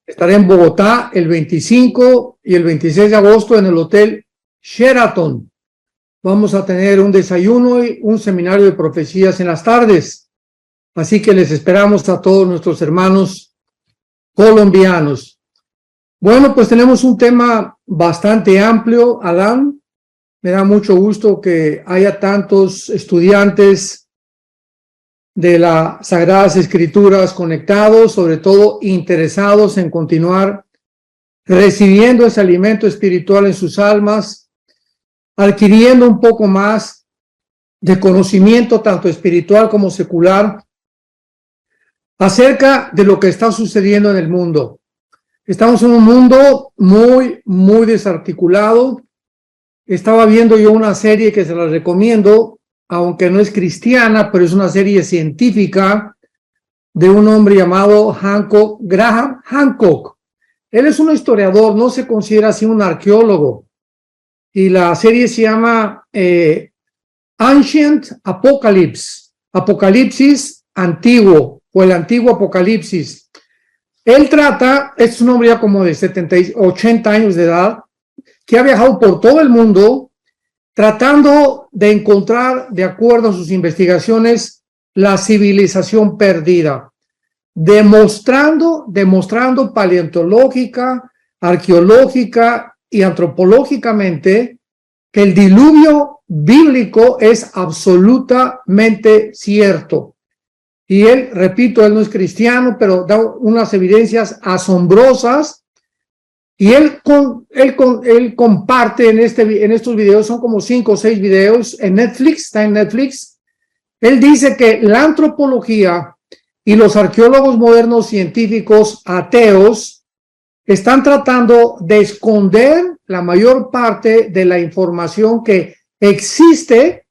Estaré en Bogotá el 25 y el 26 de agosto en el Hotel Sheraton. Vamos a tener un desayuno y un seminario de profecías en las tardes. Así que les esperamos a todos nuestros hermanos colombianos. Bueno, pues tenemos un tema bastante amplio, Adán. Me da mucho gusto que haya tantos estudiantes de las Sagradas Escrituras conectados, sobre todo interesados en continuar recibiendo ese alimento espiritual en sus almas, adquiriendo un poco más de conocimiento tanto espiritual como secular acerca de lo que está sucediendo en el mundo. Estamos en un mundo muy desarticulado. Estaba viendo yo una serie que se la recomiendo, aunque no es cristiana, pero es una serie científica de un hombre llamado Graham Hancock. Él es un historiador, no se considera así un arqueólogo. Y la serie se llama Ancient Apocalypse, Apocalipsis antiguo, o el antiguo Apocalipsis. Él trata, es un hombre ya como de 80 años de edad, que ha viajado por todo el mundo tratando de encontrar, de acuerdo a sus investigaciones, la civilización perdida, demostrando paleontológica, arqueológica y antropológicamente que el diluvio bíblico es absolutamente cierto. Y él, repito, él no es cristiano, pero da unas evidencias asombrosas. Y él comparte en estos videos, son como 5 o 6 videos en Netflix, está en Netflix. Él dice que la antropología y los arqueólogos modernos científicos ateos están tratando de esconder la mayor parte de la información que existe,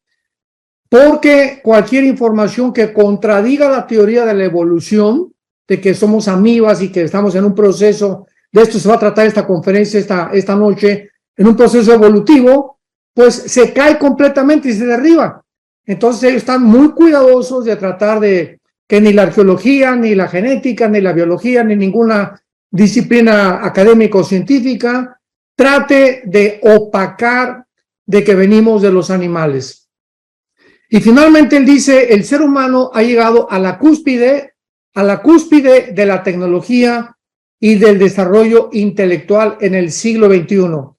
porque cualquier información que contradiga la teoría de la evolución, de que somos amibas y que estamos en un proceso, de esto se va a tratar esta conferencia esta noche, en un proceso evolutivo, pues se cae completamente y se derriba. Entonces ellos están muy cuidadosos de tratar de que ni la arqueología, ni la genética, ni la biología, ni ninguna disciplina académica o científica trate de opacar de que venimos de los animales. Y finalmente él dice, el ser humano ha llegado a la cúspide de la tecnología y del desarrollo intelectual en el siglo XXI.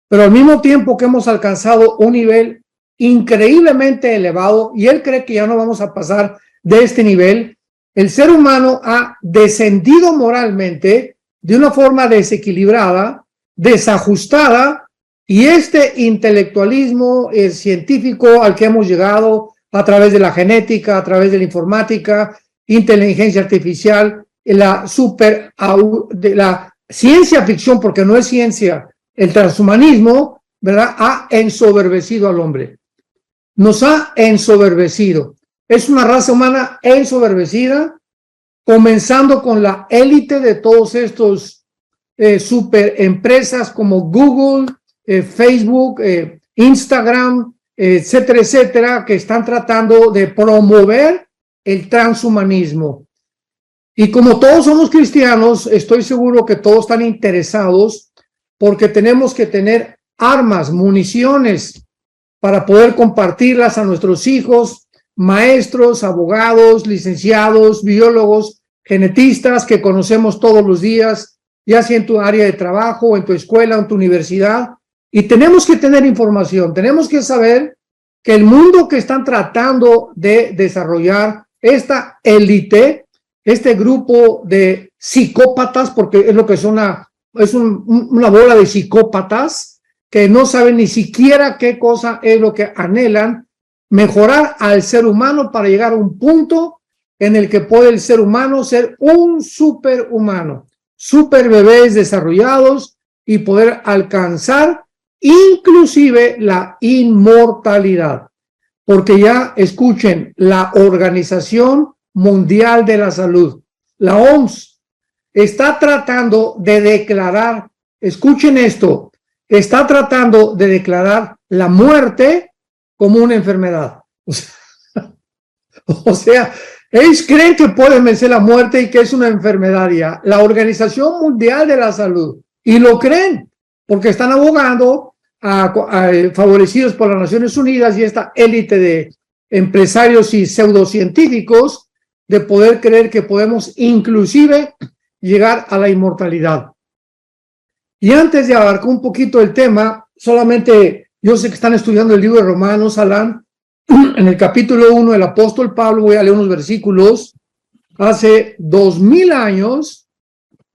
Pero al mismo tiempo que hemos alcanzado un nivel increíblemente elevado, y él cree que ya no vamos a pasar de este nivel, el ser humano ha descendido moralmente de una forma desequilibrada, desajustada, y este intelectualismo científico al que hemos llegado a través de la genética, a través de la informática, inteligencia artificial, de la ciencia ficción, porque no es ciencia, el transhumanismo, ¿verdad?, ha ensoberbecido al hombre. Nos ha ensoberbecido. Es una raza humana ensoberbecida, comenzando con la élite de todos estos super empresas como Google, Facebook, Instagram, etcétera, que están tratando de promover el transhumanismo. Y como todos somos cristianos, estoy seguro que todos están interesados porque tenemos que tener armas, municiones para poder compartirlas a nuestros hijos, maestros, abogados, licenciados, biólogos, genetistas que conocemos todos los días, ya sea en tu área de trabajo, en tu escuela, en tu universidad. Y tenemos que tener información, tenemos que saber que el mundo que están tratando de desarrollar esta élite, este grupo de psicópatas, porque es lo que son una bola de psicópatas que no saben ni siquiera qué cosa es lo que anhelan, mejorar al ser humano para llegar a un punto en el que puede el ser humano ser un superhumano, super bebés desarrollados y poder alcanzar inclusive la inmortalidad. Porque ya escuchen, la Organización Mundial de la Salud, la OMS, está tratando de declarar, escuchen esto, está tratando de declarar la muerte como una enfermedad. O sea, Ellos creen que pueden vencer la muerte y que es una enfermedad ya. La Organización Mundial de la Salud. Y lo creen, porque están abogando favorecidos por las Naciones Unidas y esta élite de empresarios y pseudocientíficos de poder creer que podemos inclusive llegar a la inmortalidad. Y antes de abarcar un poquito el tema, solamente yo sé que están estudiando el libro de Romanos, Alan, en el capítulo 1, el apóstol Pablo, voy a leer unos versículos, hace 2000 años,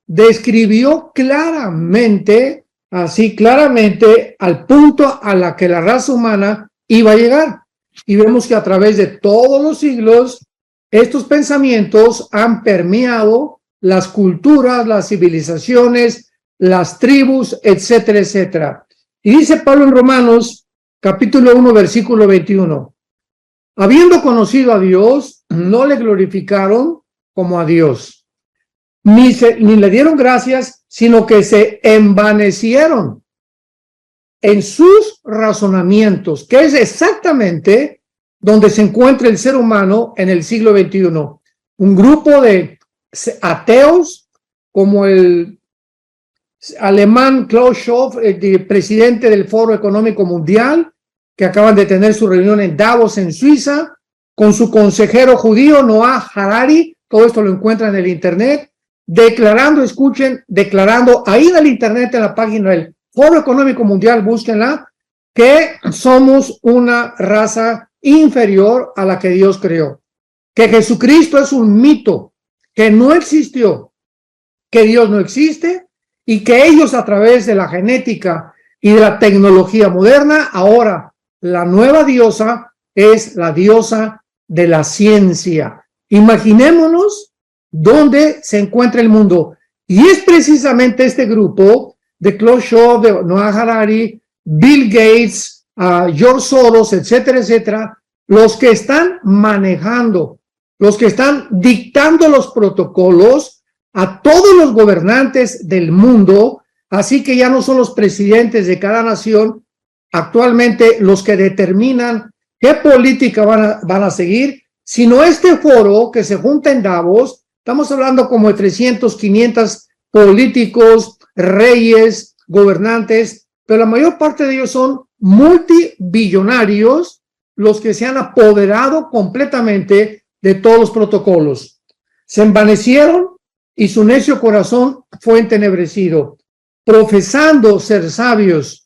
describió claramente, así claramente, al punto a la que la raza humana iba a llegar. Y vemos que a través de todos los siglos, estos pensamientos han permeado las culturas, las civilizaciones, las tribus, etcétera, etcétera. Y dice Pablo en Romanos, capítulo 1, versículo 21. Habiendo conocido a Dios, no le glorificaron como a Dios, ni le dieron gracias, sino que se envanecieron en sus razonamientos, que es exactamente donde se encuentra el ser humano en el siglo XXI. Un grupo de ateos, como el alemán Klaus Schwab, el presidente del Foro Económico Mundial, que acaban de tener su reunión en Davos, en Suiza, con su consejero judío Noah Harari. Todo esto lo encuentran en el internet, declarando, escuchen, declarando ahí en el internet, en la página del Foro Económico Mundial, búsquenla, que somos una raza inferior a la que Dios creó, que Jesucristo es un mito, que no existió, que Dios no existe y que ellos a través de la genética y de la tecnología moderna, ahora la nueva diosa es la diosa de la ciencia. Imaginémonos dónde se encuentra el mundo. Y es precisamente este grupo de Klaus Schwab, de Noah Harari, Bill Gates, George Soros, etcétera, etcétera, los que están manejando, los que están dictando los protocolos a todos los gobernantes del mundo. Así que ya no son los presidentes de cada nación actualmente los que determinan qué política van a seguir, sino este foro que se junta en Davos. Estamos hablando como de 300, 500 políticos, reyes, gobernantes, pero la mayor parte de ellos son multibillonarios, los que se han apoderado completamente de todos los protocolos. Se envanecieron y su necio corazón fue entenebrecido. Profesando ser sabios,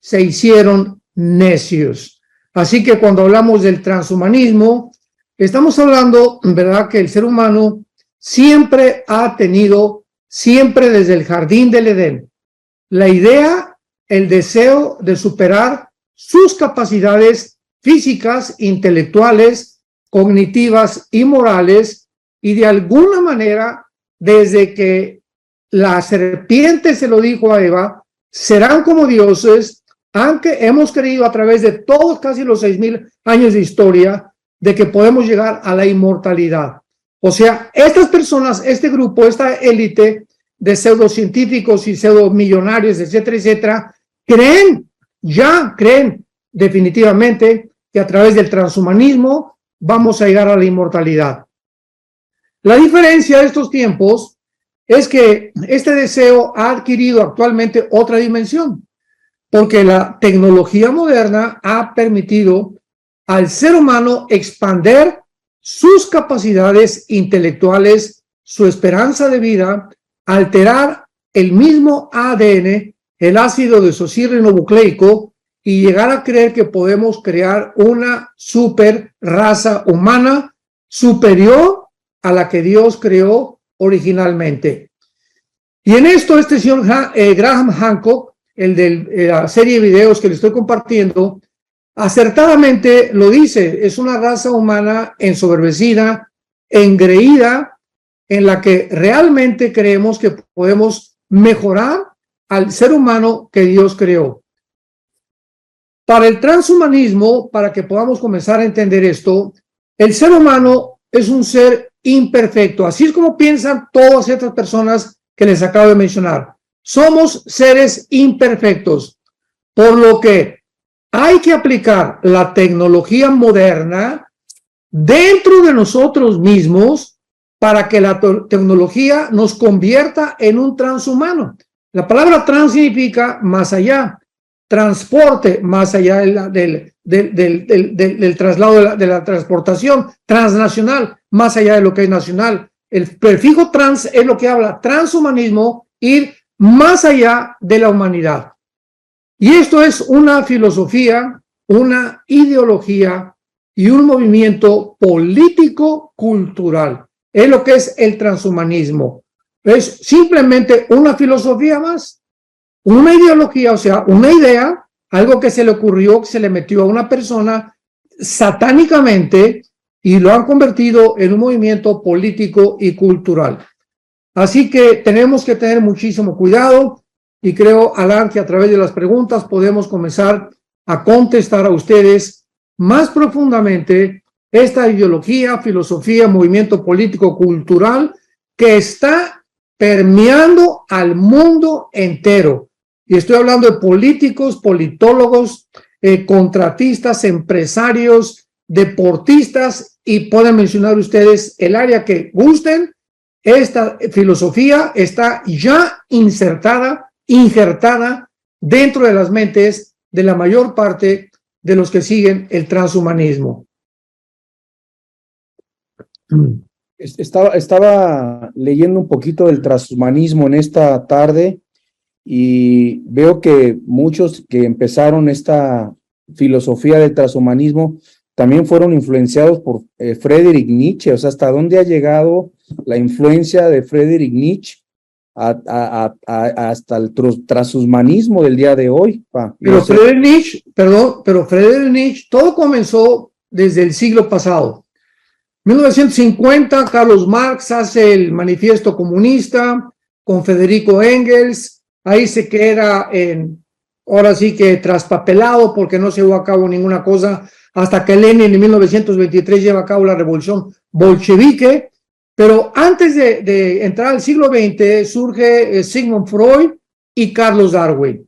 se hicieron necios. Así que cuando hablamos del transhumanismo, estamos hablando, ¿verdad?, que el ser humano siempre ha tenido, siempre desde el jardín del Edén, la idea, el deseo de superar sus capacidades físicas, intelectuales, cognitivas y morales, y de alguna manera, desde que la serpiente se lo dijo a Eva, serán como dioses, aunque hemos creído a través de todos casi los 6,000 años de historia de que podemos llegar a la inmortalidad. O sea, estas personas, este grupo, esta élite de pseudocientíficos y pseudomillonarios, etcétera, etcétera, creen definitivamente que a través del transhumanismo vamos a llegar a la inmortalidad. La diferencia de estos tiempos es que este deseo ha adquirido actualmente otra dimensión, porque la tecnología moderna ha permitido al ser humano expandir sus capacidades intelectuales, su esperanza de vida, alterar el mismo ADN, el ácido desoxirribonucleico, y llegar a creer que podemos crear una super raza humana superior a la que Dios creó originalmente. Y en esto este señor Graham Hancock, el de la serie de videos que le estoy compartiendo, acertadamente lo dice: es una raza humana ensoberbecida, engreída, en la que realmente creemos que podemos mejorar al ser humano que Dios creó. Para el transhumanismo, para que podamos comenzar a entender esto, el ser humano es un ser imperfecto. Así es como piensan todas estas personas que les acabo de mencionar. Somos seres imperfectos, por lo que hay que aplicar la tecnología moderna dentro de nosotros mismos para que la tecnología nos convierta en un transhumano. La palabra trans significa más allá, transporte más allá del traslado de la transportación, transnacional, más allá de lo que es nacional. El prefijo trans es lo que habla transhumanismo, ir más allá de la humanidad. Y esto es una filosofía, una ideología y un movimiento político-cultural. Es lo que es el transhumanismo. Es simplemente una filosofía más, una ideología, o sea, una idea, algo que se le ocurrió, que se le metió a una persona satánicamente y lo han convertido en un movimiento político y cultural. Así que tenemos que tener muchísimo cuidado y creo, Alan, que a través de las preguntas podemos comenzar a contestar a ustedes más profundamente esta ideología, filosofía, movimiento político cultural que está permeando al mundo entero. Y estoy hablando de políticos, politólogos, contratistas, empresarios, deportistas, y pueden mencionar ustedes el área que gusten. Esta filosofía está ya injertada dentro de las mentes de la mayor parte de los que siguen el transhumanismo. Estaba leyendo un poquito del transhumanismo en esta tarde y veo que muchos que empezaron esta filosofía del transhumanismo también fueron influenciados por Friedrich Nietzsche. O sea, ¿hasta dónde ha llegado la influencia de Friedrich Nietzsche hasta el transhumanismo del día de hoy? Pero Friedrich Nietzsche, todo comenzó desde el siglo pasado. 1950, Carlos Marx hace el Manifiesto Comunista con Federico Engels. Ahí se queda ahora sí que traspapelado porque no se llevó a cabo ninguna cosa hasta que Lenin en 1923 lleva a cabo la revolución bolchevique. Pero antes de entrar al siglo XX surge Sigmund Freud y Carlos Darwin.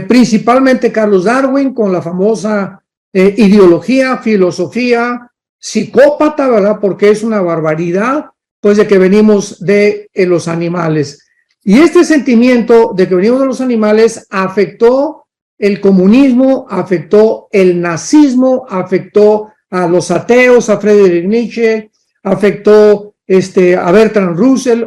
Principalmente Carlos Darwin con la famosa ideología, filosofía psicópata, ¿verdad? Porque es una barbaridad, pues de que venimos de los animales. Y este sentimiento de que venimos de los animales afectó el comunismo, afectó el nazismo, afectó a los ateos, a Friedrich Nietzsche, afectó a Bertrand Russell,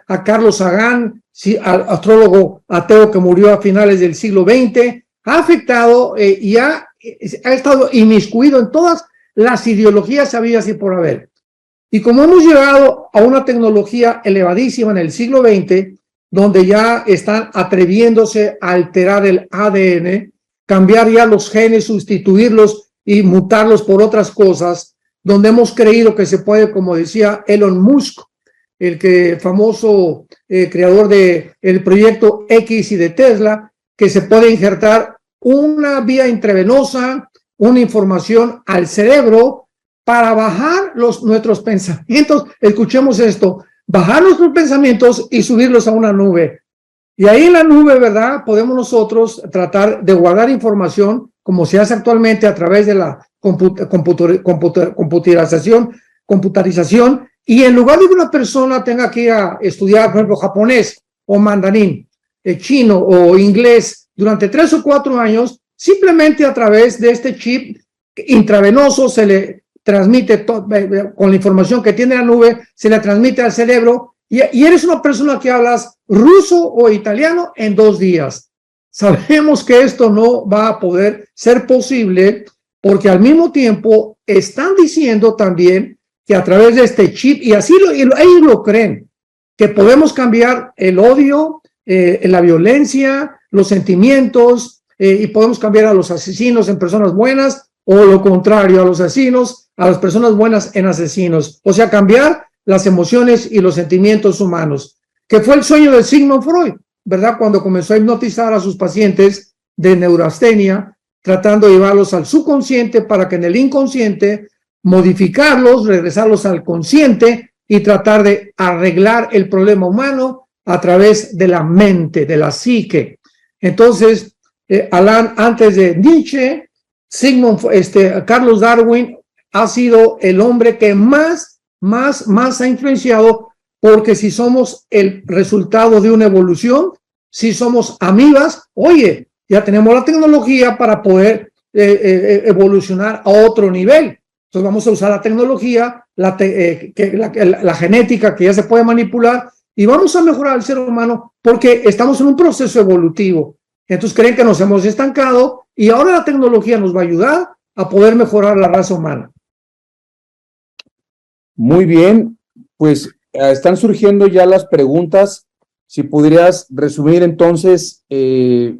a Carlos Sagan, astrólogo ateo que murió a finales del siglo XX, ha afectado y ha estado inmiscuido en todas las ideologías habidas y por haber. Y como hemos llegado a una tecnología elevadísima en el siglo XX, donde ya están atreviéndose a alterar el ADN, cambiar ya los genes, sustituirlos y mutarlos por otras cosas, donde hemos creído que se puede, como decía Elon Musk, el famoso creador del proyecto X y de Tesla, que se puede injertar una vía intravenosa, una información al cerebro para bajar nuestros pensamientos. Escuchemos esto, bajar nuestros pensamientos y subirlos a una nube. Y ahí en la nube, ¿verdad? Podemos nosotros tratar de guardar información como se hace actualmente a través de la computarización, y en lugar de que una persona tenga que ir a estudiar, por ejemplo, japonés o mandarín, chino o inglés durante 3 o 4 años, simplemente a través de este chip intravenoso se le transmite con la información que tiene la nube, se le transmite al cerebro y eres una persona que hablas ruso o italiano en 2 días. Sabemos que esto no va a poder ser posible porque al mismo tiempo están diciendo también que a través de este chip, y así ellos lo creen, que podemos cambiar el odio, la violencia, los sentimientos, y podemos cambiar a los asesinos en personas buenas, o lo contrario, a los asesinos, a las personas buenas en asesinos. O sea, cambiar las emociones y los sentimientos humanos, que fue el sueño de Sigmund Freud, ¿verdad? Cuando comenzó a hipnotizar a sus pacientes de neurastenia, tratando de llevarlos al subconsciente para que en el inconsciente modificarlos, regresarlos al consciente y tratar de arreglar el problema humano a través de la mente, de la psique. Entonces, Alan, antes de Nietzsche, Carlos Darwin ha sido el hombre que más ha influenciado, porque si somos el resultado de una evolución, si somos amibas, oye, ya tenemos la tecnología para poder evolucionar a otro nivel. Entonces vamos a usar la tecnología, la genética que ya se puede manipular, y vamos a mejorar al ser humano porque estamos en un proceso evolutivo. Entonces creen que nos hemos estancado y ahora la tecnología nos va a ayudar a poder mejorar la raza humana. Muy bien, pues están surgiendo ya las preguntas. Si pudieras resumir entonces, ¿qué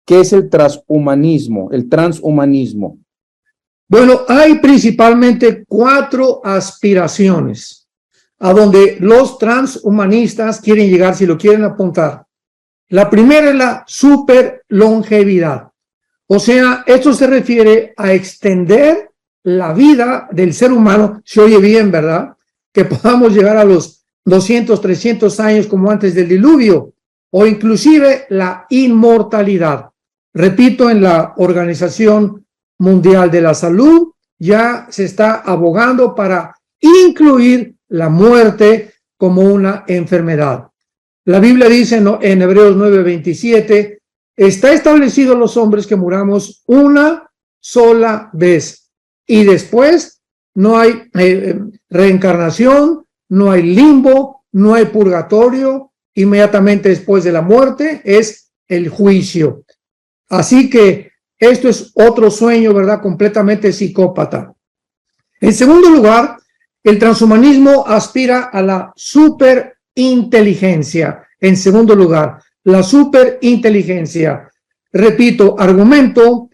es el transhumanismo? Bueno, hay principalmente 4 aspiraciones a donde los transhumanistas quieren llegar, si lo quieren apuntar. La primera es la superlongevidad. O sea, esto se refiere a extender la vida del ser humano, se oye bien, ¿verdad? Que podamos llegar a los 200, 300 años como antes del diluvio, o inclusive la inmortalidad. Repito, en la Organización Mundial de la Salud ya se está abogando para incluir la muerte como una enfermedad. La Biblia dice en Hebreos 9:27, está establecido los hombres que muramos una sola vez y después no hay reencarnación, no hay limbo, no hay purgatorio, inmediatamente después de la muerte es el juicio. Así que esto es otro sueño, ¿verdad? Completamente psicópata. En segundo lugar, el transhumanismo aspira a la superinteligencia. En segundo lugar, la superinteligencia. Repito, argumentan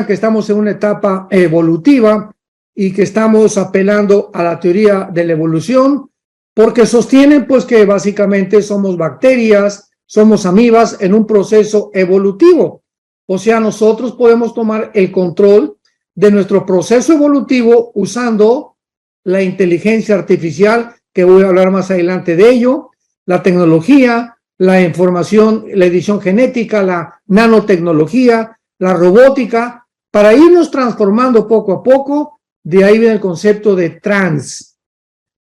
que estamos en una etapa evolutiva y que estamos apelando a la teoría de la evolución, porque sostienen pues que básicamente somos bacterias, somos amibas en un proceso evolutivo. O sea, nosotros podemos tomar el control de nuestro proceso evolutivo usando la inteligencia artificial, que voy a hablar más adelante de ello, la tecnología, la información, la edición genética, la nanotecnología, la robótica, para irnos transformando poco a poco. De ahí viene el concepto de trans.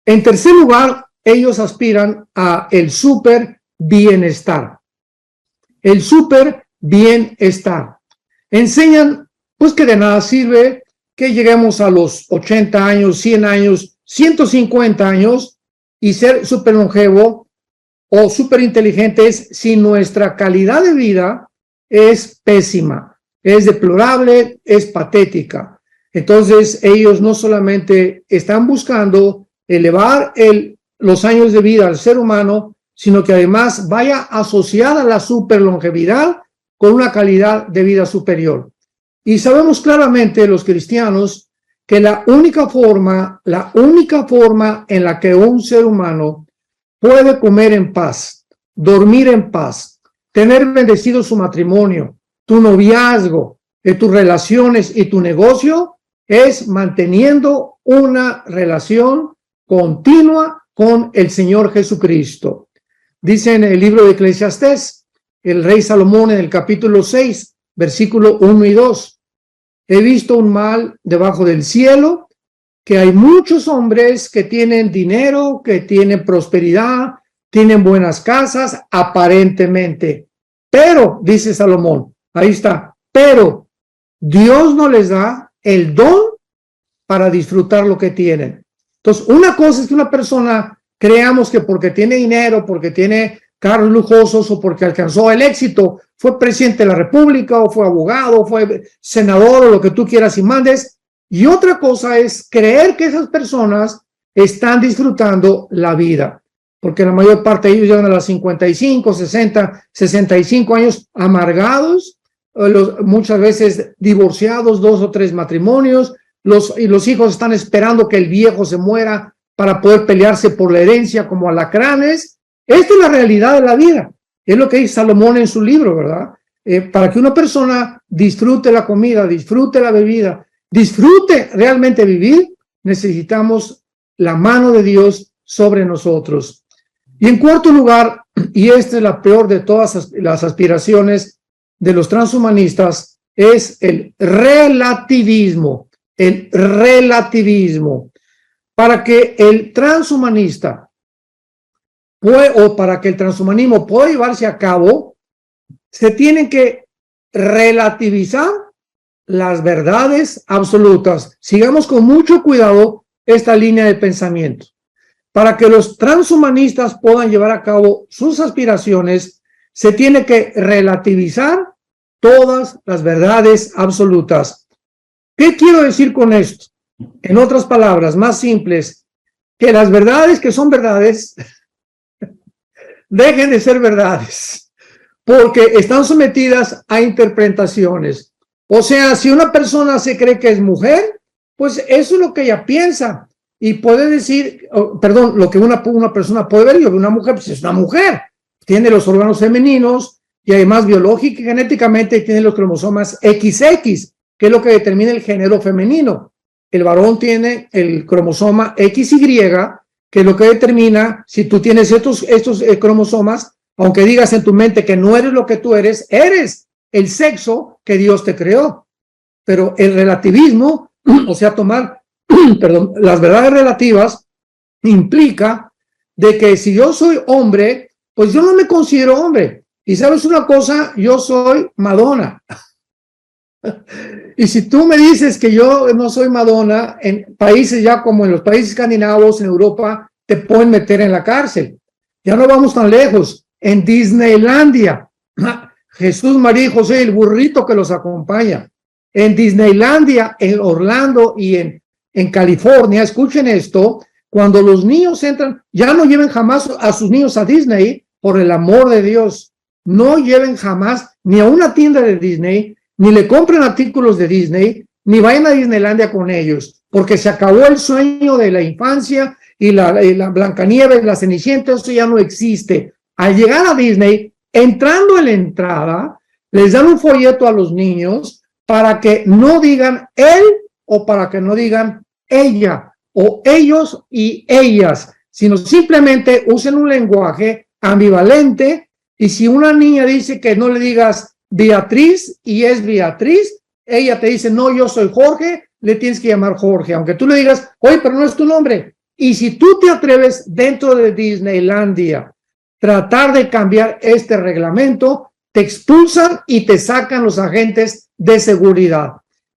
En tercer lugar, ellos aspiran a el super bienestar. El super bienestar. Enseñan pues que de nada sirve que lleguemos a los 80 años, 100 años, 150 años y ser súper longevo o súper inteligentes si nuestra calidad de vida es pésima, es deplorable, es patética. Entonces ellos no solamente están buscando elevar los años de vida al ser humano, sino que además vaya asociada a la superlongevidad con una calidad de vida superior. Y sabemos claramente los cristianos que la única forma en la que un ser humano puede comer en paz, dormir en paz, tener bendecido su matrimonio, tu noviazgo, tus relaciones y tu negocio, es manteniendo una relación continua con el Señor Jesucristo. Dice en el libro de Eclesiastés, el rey Salomón en el capítulo 6, versículo 1 y 2. He visto un mal debajo del cielo, que hay muchos hombres que tienen dinero, que tienen prosperidad, tienen buenas casas, aparentemente. Pero, dice Salomón, ahí está, pero Dios no les da el don para disfrutar lo que tienen. Entonces, una cosa es que una persona creamos que porque tiene dinero, porque tiene carros lujosos o porque alcanzó el éxito, fue presidente de la República o fue abogado, o fue senador o lo que tú quieras y mandes. Y otra cosa es creer que esas personas están disfrutando la vida, porque la mayor parte de ellos llegan a los 55, 60, 65 años amargados, muchas veces divorciados, 2 o 3 matrimonios, y los hijos están esperando que el viejo se muera para poder pelearse por la herencia como alacranes. Esta es la realidad de la vida. Es lo que dice Salomón en su libro, ¿verdad? Para que una persona disfrute la comida, disfrute la bebida, disfrute realmente vivir, necesitamos la mano de Dios sobre nosotros. Y en cuarto lugar, y esta es la peor de todas las aspiraciones de los transhumanistas, es el relativismo. el relativismo. Para que el transhumanista o para que el transhumanismo pueda llevarse a cabo, se tienen que relativizar las verdades absolutas. Sigamos con mucho cuidado esta línea de pensamiento. Para que los transhumanistas puedan llevar a cabo sus aspiraciones, se tiene que relativizar todas las verdades absolutas. ¿Qué quiero decir con esto? En otras palabras más simples, que las verdades que son verdades dejen de ser verdades, porque están sometidas a interpretaciones. O sea, si una persona se cree que es mujer, pues eso es lo que ella piensa y puede decir, lo que una persona puede ver, yo veo una mujer, pues es una mujer, tiene los órganos femeninos y además biológica y genéticamente tiene los cromosomas XX, que es lo que determina el género femenino. El varón tiene el cromosoma XY, que es lo que determina si tú tienes estos cromosomas, aunque digas en tu mente que no eres lo que tú eres el sexo que Dios te creó. Pero el relativismo, o sea, tomar las verdades relativas, implica de que si yo soy hombre, pues yo no me considero hombre. Y sabes una cosa, yo soy Madonna. Y si tú me dices que yo no soy Madonna, en países ya como en los países escandinavos, en Europa, te pueden meter en la cárcel. Ya no vamos tan lejos. En Disneylandia, Jesús, María y José, el burrito que los acompaña. En Disneylandia, en Orlando y en California, escuchen esto, cuando los niños entran, ya no lleven jamás a sus niños a Disney, por el amor de Dios. No lleven jamás ni a una tienda de Disney, ni le compren artículos de Disney, ni vayan a Disneylandia con ellos, porque se acabó el sueño de la infancia y la Blancanieves, la Cenicienta, eso ya no existe. Al llegar a Disney, entrando en la entrada, les dan un folleto a los niños para que no digan él o para que no digan ella o ellos y ellas, sino simplemente usen un lenguaje ambivalente. Y si una niña dice que no le digas Beatriz y es Beatriz, ella te dice, no, yo soy Jorge, le tienes que llamar Jorge, aunque tú le digas, oye, pero no es tu nombre. Y si tú te atreves dentro de Disneylandia tratar de cambiar este reglamento, te expulsan y te sacan los agentes de seguridad.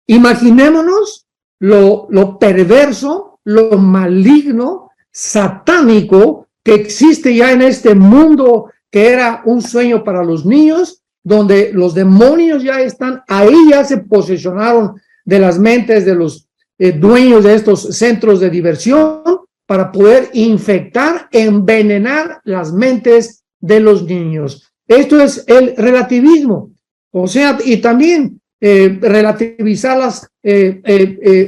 Imaginémonos lo perverso, lo maligno, satánico que existe ya en este mundo que era un sueño para los niños, donde los demonios ya están ahí, ya se posesionaron de las mentes de los dueños de estos centros de diversión para poder infectar, envenenar las mentes de los niños. Esto es el relativismo, o sea, y también relativizar las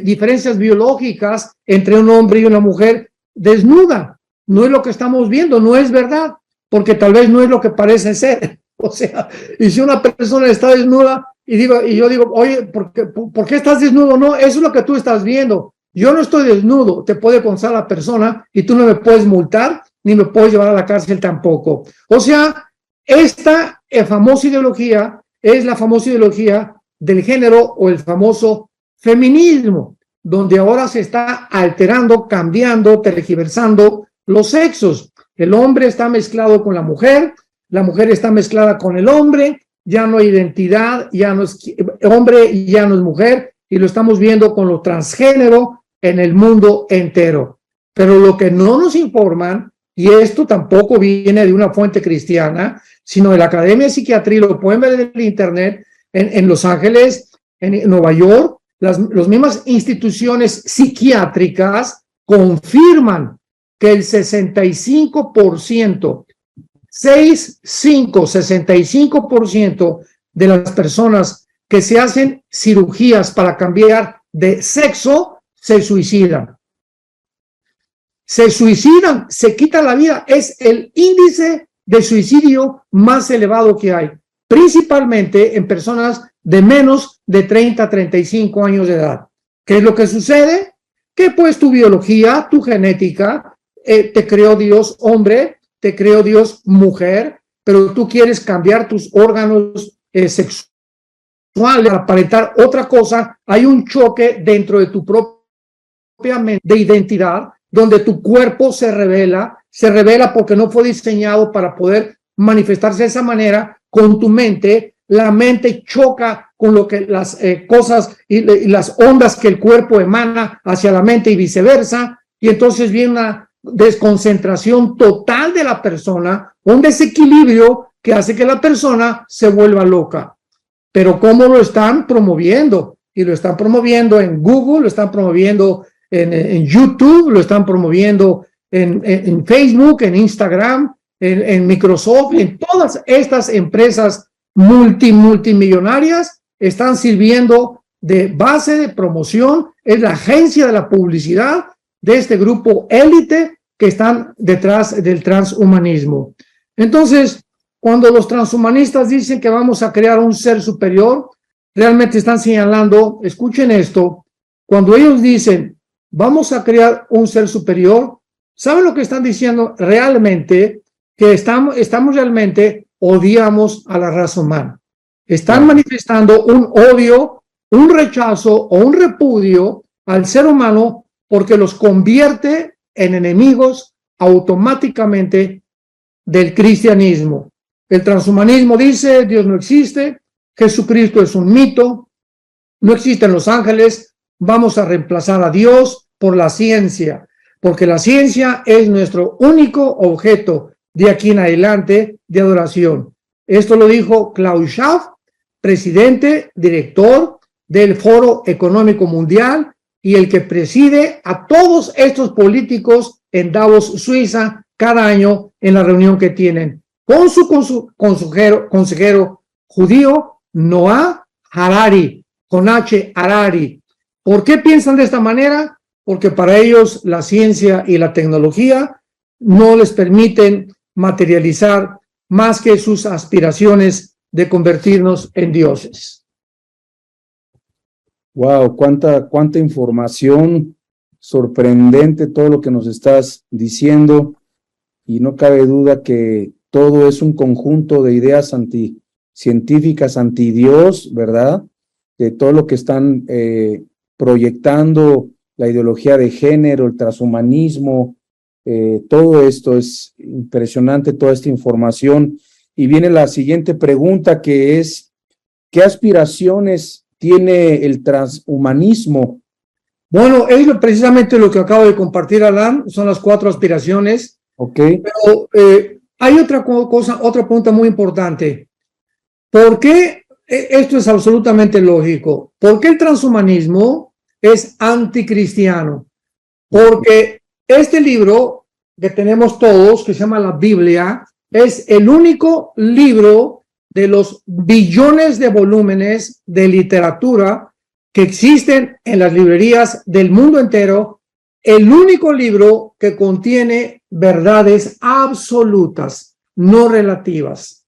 diferencias biológicas entre un hombre y una mujer desnuda. No es lo que estamos viendo, no es verdad, porque tal vez no es lo que parece ser. O sea, y si una persona está desnuda y yo digo, oye, ¿por qué estás desnudo? No, eso es lo que tú estás viendo. Yo no estoy desnudo, te puede constar la persona y tú no me puedes multar ni me puedes llevar a la cárcel tampoco. O sea, esta famosa ideología es la famosa ideología del género o el famoso feminismo, donde ahora se está alterando, cambiando, tergiversando los sexos. El hombre está mezclado con la mujer está mezclada con el hombre, ya no hay identidad, ya no es hombre, ya no es mujer, y lo estamos viendo con lo transgénero en el mundo entero. Pero lo que no nos informan, y esto tampoco viene de una fuente cristiana, sino de la Academia de Psiquiatría, lo pueden ver en el internet, en Los Ángeles, en Nueva York, las mismas instituciones psiquiátricas confirman que el 65% de las personas que se hacen cirugías para cambiar de sexo se suicidan. Se suicidan, se quitan la vida. Es el índice de suicidio más elevado que hay, principalmente en personas de menos de 30 a 35 años de edad. ¿Qué es lo que sucede? Que pues tu biología, tu genética, te creó Dios hombre, te creó Dios mujer, pero tú quieres cambiar tus órganos sexuales para aparentar otra cosa, hay un choque dentro de tu propia mente de identidad, donde tu cuerpo se revela porque no fue diseñado para poder manifestarse de esa manera. Con tu mente, la mente choca con lo que las cosas y las ondas que el cuerpo emana hacia la mente y viceversa, y entonces viene una desconcentración total de la persona, un desequilibrio que hace que la persona se vuelva loca. Pero ¿cómo lo están promoviendo? Y lo están promoviendo en Google, lo están promoviendo en YouTube, lo están promoviendo en Facebook, en Instagram, en Microsoft, en todas estas empresas multimillonarias están sirviendo de base de promoción. Es la agencia de la publicidad de este grupo élite que están detrás del transhumanismo. Entonces, cuando los transhumanistas dicen que vamos a crear un ser superior, realmente están señalando, escuchen esto, cuando ellos dicen vamos a crear un ser superior, ¿saben lo que están diciendo realmente? Que estamos realmente odiamos a la raza humana. Están manifestando un odio, un rechazo o un repudio al ser humano porque los convierte en enemigos automáticamente del cristianismo. El transhumanismo dice Dios no existe, Jesucristo es un mito, no existen los ángeles, vamos a reemplazar a Dios por la ciencia, porque la ciencia es nuestro único objeto de aquí en adelante de adoración. Esto lo dijo Klaus Schwab, presidente, director del Foro Económico Mundial y el que preside a todos estos políticos en Davos, Suiza, cada año en la reunión que tienen con su consejero judío, Noah Harari, con H. Harari. ¿Por qué piensan de esta manera? Porque para ellos la ciencia y la tecnología no les permiten materializar más que sus aspiraciones de convertirnos en dioses. Wow, cuánta información, sorprendente todo lo que nos estás diciendo, y no cabe duda que todo es un conjunto de ideas científicas anti Dios, ¿verdad? De todo lo que están proyectando, la ideología de género, el transhumanismo, todo esto es impresionante, toda esta información. Y viene la siguiente pregunta, que es, ¿qué aspiraciones tiene el transhumanismo? Bueno, es precisamente lo que acabo de compartir, Alan, son las 4 aspiraciones. Ok. Pero hay otra cosa, otra pregunta muy importante. ¿Por qué? Esto es absolutamente lógico. ¿Por qué el transhumanismo es anticristiano? Porque este libro que tenemos todos, que se llama la Biblia, es el único libro de los billones de volúmenes de literatura que existen en las librerías del mundo entero, el único libro que contiene verdades absolutas, no relativas.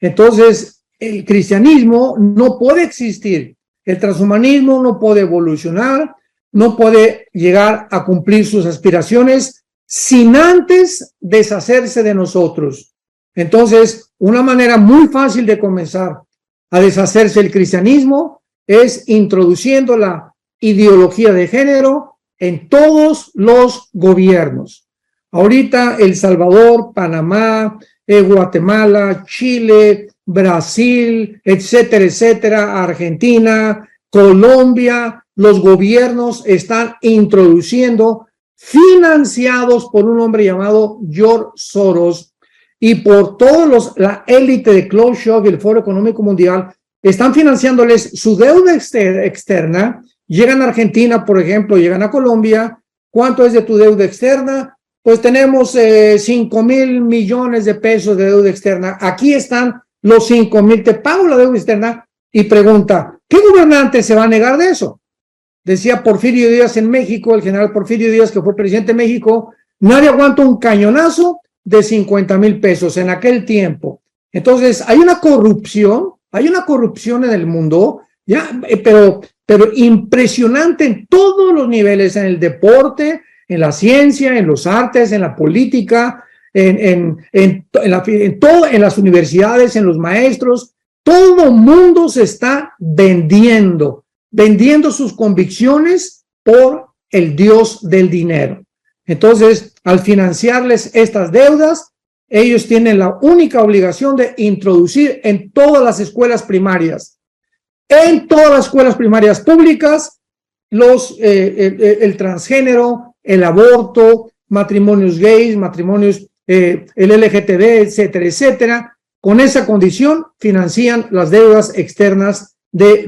Entonces, el cristianismo no puede existir, el transhumanismo no puede evolucionar, no puede llegar a cumplir sus aspiraciones sin antes deshacerse de nosotros. Entonces, una manera muy fácil de comenzar a deshacerse del cristianismo es introduciendo la ideología de género en todos los gobiernos. Ahorita El Salvador, Panamá, Guatemala, Chile, Brasil, etcétera, etcétera, Argentina, Colombia, los gobiernos están introduciendo, financiados por un hombre llamado George Soros y por todos la élite de Klaus Schwab y el Foro Económico Mundial, están financiándoles su deuda externa. Llegan a Argentina, por ejemplo, llegan a Colombia. ¿Cuánto es de tu deuda externa? Pues tenemos 5,000 millones de pesos de deuda externa. Aquí están los 5,000, te pago la deuda externa. Y pregunta, ¿qué gobernante se va a negar de eso? Decía Porfirio Díaz en México, el general Porfirio Díaz, que fue presidente de México, nadie aguanta un cañonazo de 50,000 pesos en aquel tiempo. Entonces, hay una corrupción en el mundo, ya, pero impresionante en todos los niveles, en el deporte, en la ciencia, en los artes, en la política, en las universidades, en los maestros. Todo mundo se está vendiendo sus convicciones por el Dios del dinero. Entonces, al financiarles estas deudas, ellos tienen la única obligación de introducir en todas las escuelas primarias públicas, el transgénero, el aborto, matrimonios gays, matrimonios, el LGTB, etcétera, etcétera. Con esa condición financian las deudas externas de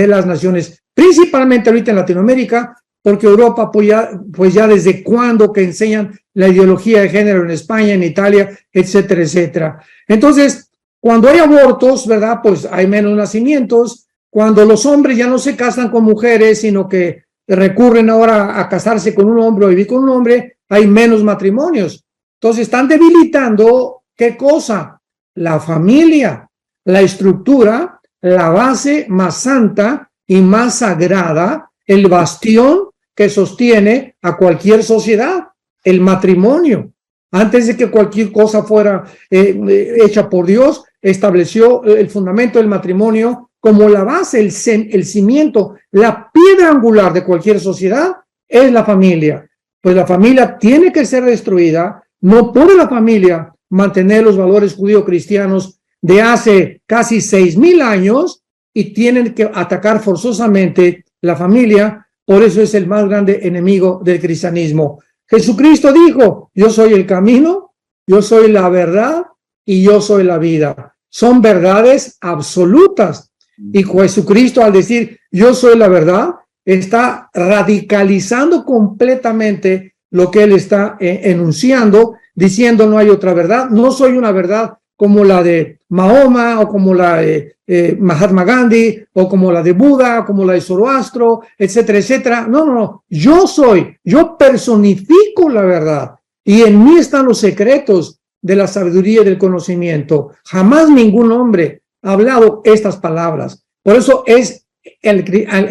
las naciones, principalmente ahorita en Latinoamérica, porque Europa, pues ya desde cuándo que enseñan la ideología de género en España, en Italia, etcétera, etcétera. Entonces, cuando hay abortos, ¿verdad? Pues hay menos nacimientos. Cuando los hombres ya no se casan con mujeres, sino que recurren ahora a casarse con un hombre o vivir con un hombre, hay menos matrimonios. Entonces, están debilitando, ¿qué cosa? La familia, la estructura, la base más santa y más sagrada, el bastión que sostiene a cualquier sociedad, el matrimonio. Antes de que cualquier cosa fuera hecha por Dios, estableció el fundamento del matrimonio como la base, el cimiento, la piedra angular de cualquier sociedad es la familia. Pues la familia tiene que ser destruida, no puede la familia mantener los valores judío-cristianos de hace casi 6,000 años y tienen que atacar forzosamente la familia. Por eso es el más grande enemigo del cristianismo. Jesucristo dijo, yo soy el camino, yo soy la verdad y yo soy la vida. Son verdades absolutas. Y Jesucristo, al decir yo soy la verdad, está radicalizando completamente lo que él está enunciando, diciendo no hay otra verdad. No soy una verdad como la de Mahoma o como la de Mahatma Gandhi o como la de Buda o como la de Zoroastro, etcétera, etcétera. No. Yo personifico la verdad y en mí están los secretos de la sabiduría y del conocimiento. Jamás ningún hombre ha hablado estas palabras. Por eso es el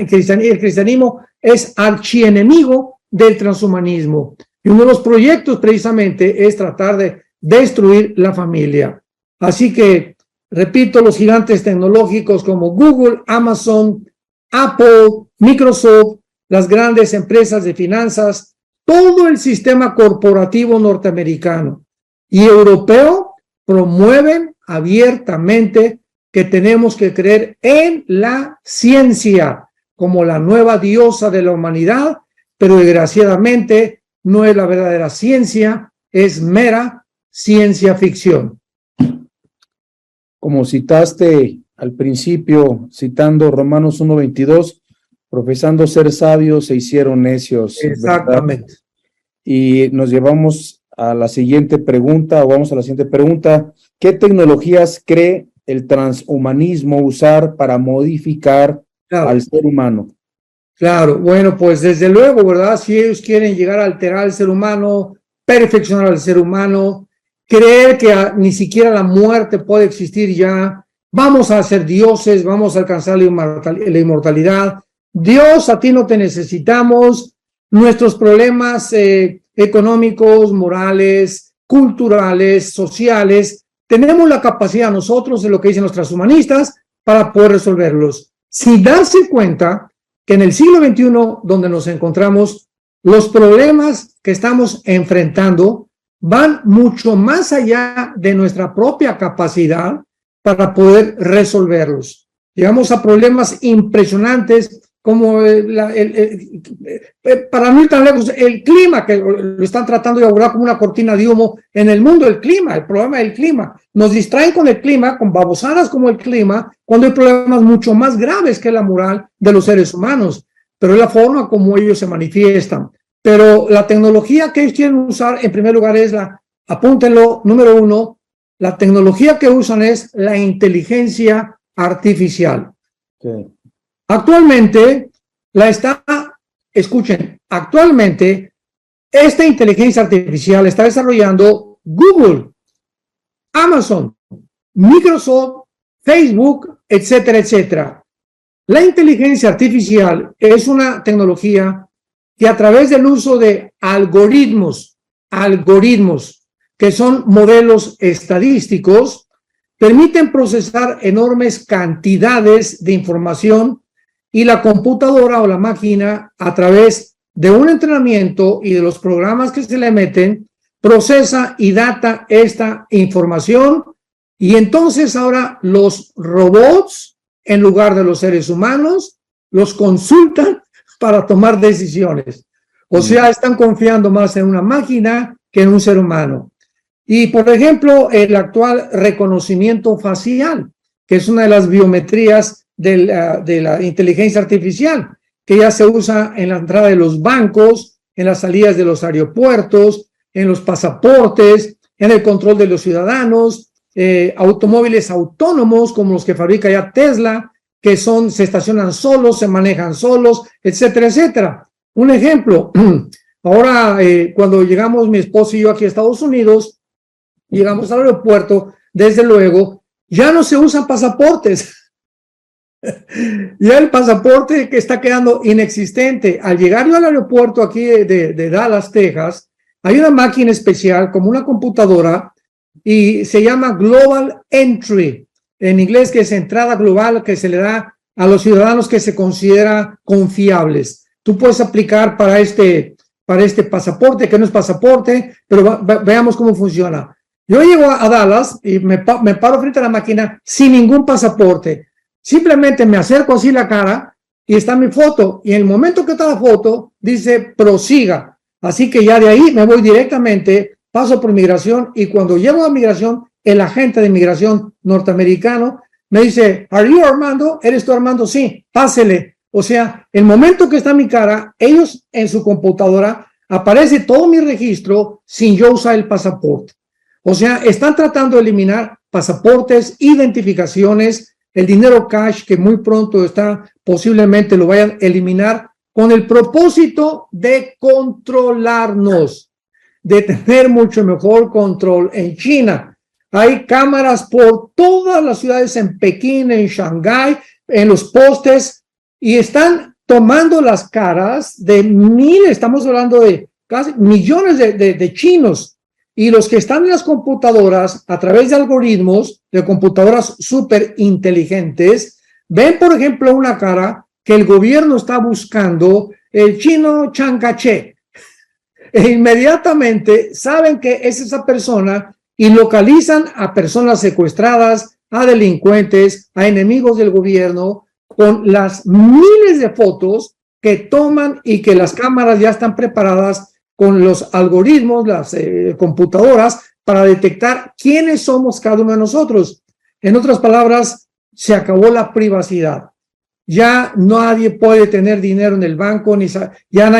cristianismo es archienemigo del transhumanismo. Y uno de los proyectos precisamente es tratar de destruir la familia. Así que, repito, los gigantes tecnológicos como Google, Amazon, Apple, Microsoft, las grandes empresas de finanzas, todo el sistema corporativo norteamericano y europeo promueven abiertamente que tenemos que creer en la ciencia como la nueva diosa de la humanidad, pero desgraciadamente no es la verdadera ciencia, es mera ciencia ficción. Como citaste al principio, citando Romanos 1:22, profesando ser sabios se hicieron necios. Exactamente. ¿Verdad? Y nos llevamos a la siguiente pregunta, o vamos a la siguiente pregunta. ¿Qué tecnologías cree el transhumanismo usar para modificar al ser humano? Claro, bueno, pues desde luego, ¿verdad? Si ellos quieren llegar a alterar al ser humano, perfeccionar al ser humano, creer que ni siquiera la muerte puede existir ya, vamos a ser dioses, vamos a alcanzar la inmortalidad. Dios, a ti no te necesitamos, nuestros problemas económicos, morales, culturales, sociales, tenemos la capacidad nosotros, de lo que dicen los transhumanistas, para poder resolverlos. Sin darse cuenta que en el siglo XXI, donde nos encontramos, los problemas que estamos enfrentando van mucho más allá de nuestra propia capacidad para poder resolverlos. Llegamos a problemas impresionantes como para no ir tan lejos, el clima, que lo están tratando de abordar como una cortina de humo en el mundo, el problema del clima. Nos distraen con el clima, con babosadas como el clima, cuando hay problemas mucho más graves que la moral de los seres humanos, pero es la forma como ellos se manifiestan. Pero la tecnología que ellos quieren usar, en primer lugar, es apúntenlo, número 1, la tecnología que usan es la inteligencia artificial. Okay. Actualmente actualmente esta inteligencia artificial está desarrollando Google, Amazon, Microsoft, Facebook, etcétera, etcétera. La inteligencia artificial es una tecnología que a través del uso de algoritmos, que son modelos estadísticos, permiten procesar enormes cantidades de información y la computadora o la máquina, a través de un entrenamiento y de los programas que se le meten, procesa y data esta información, y entonces ahora los robots, en lugar de los seres humanos, los consultan para tomar decisiones. O sea, están confiando más en una máquina que en un ser humano. Y, por ejemplo, el actual reconocimiento facial, que es una de las biometrías de la inteligencia artificial, que ya se usa en la entrada de los bancos, en las salidas de los aeropuertos, en los pasaportes, en el control de los ciudadanos, automóviles autónomos como los que fabrica ya Tesla, que se estacionan solos, se manejan solos, etcétera, etcétera. Un ejemplo, ahora cuando llegamos mi esposo y yo aquí a Estados Unidos, llegamos al aeropuerto, desde luego, ya no se usan pasaportes. Ya el pasaporte que está quedando inexistente. Al llegar yo al aeropuerto aquí de Dallas, Texas, hay una máquina especial como una computadora y se llama Global Entry, en inglés, que es entrada global, que se le da a los ciudadanos que se considera confiables. Tú puedes aplicar para este pasaporte, que no es pasaporte, pero veamos cómo funciona. Yo llego a Dallas y me paro frente a la máquina sin ningún pasaporte. Simplemente me acerco así la cara y está mi foto. Y en el momento que está la foto, dice prosiga. Así que ya de ahí me voy directamente, paso por migración, y cuando llego a migración, el agente de migración norteamericano me dice, ¿Are you Armando? ¿Eres tú Armando? Sí, pásele. O sea, el momento que está mi cara, ellos en su computadora, aparece todo mi registro sin yo usar el pasaporte. O sea, están tratando de eliminar pasaportes, identificaciones, el dinero cash, que muy pronto posiblemente lo vayan a eliminar, con el propósito de controlarnos, de tener mucho mejor control. En China hay cámaras por todas las ciudades, en Pekín, en Shanghái, en los postes, y están tomando las caras de miles, estamos hablando de casi millones de chinos. Y los que están en las computadoras, a través de algoritmos, de computadoras súper inteligentes, ven, por ejemplo, una cara que el gobierno está buscando, el chino Chiang Kai-shek, e inmediatamente saben que es esa persona y localizan a personas secuestradas, a delincuentes, a enemigos del gobierno, con las miles de fotos que toman y que las cámaras ya están preparadas con los algoritmos, las computadoras, para detectar quiénes somos cada uno de nosotros. En otras palabras, se acabó la privacidad. Ya nadie puede tener dinero en el banco, ya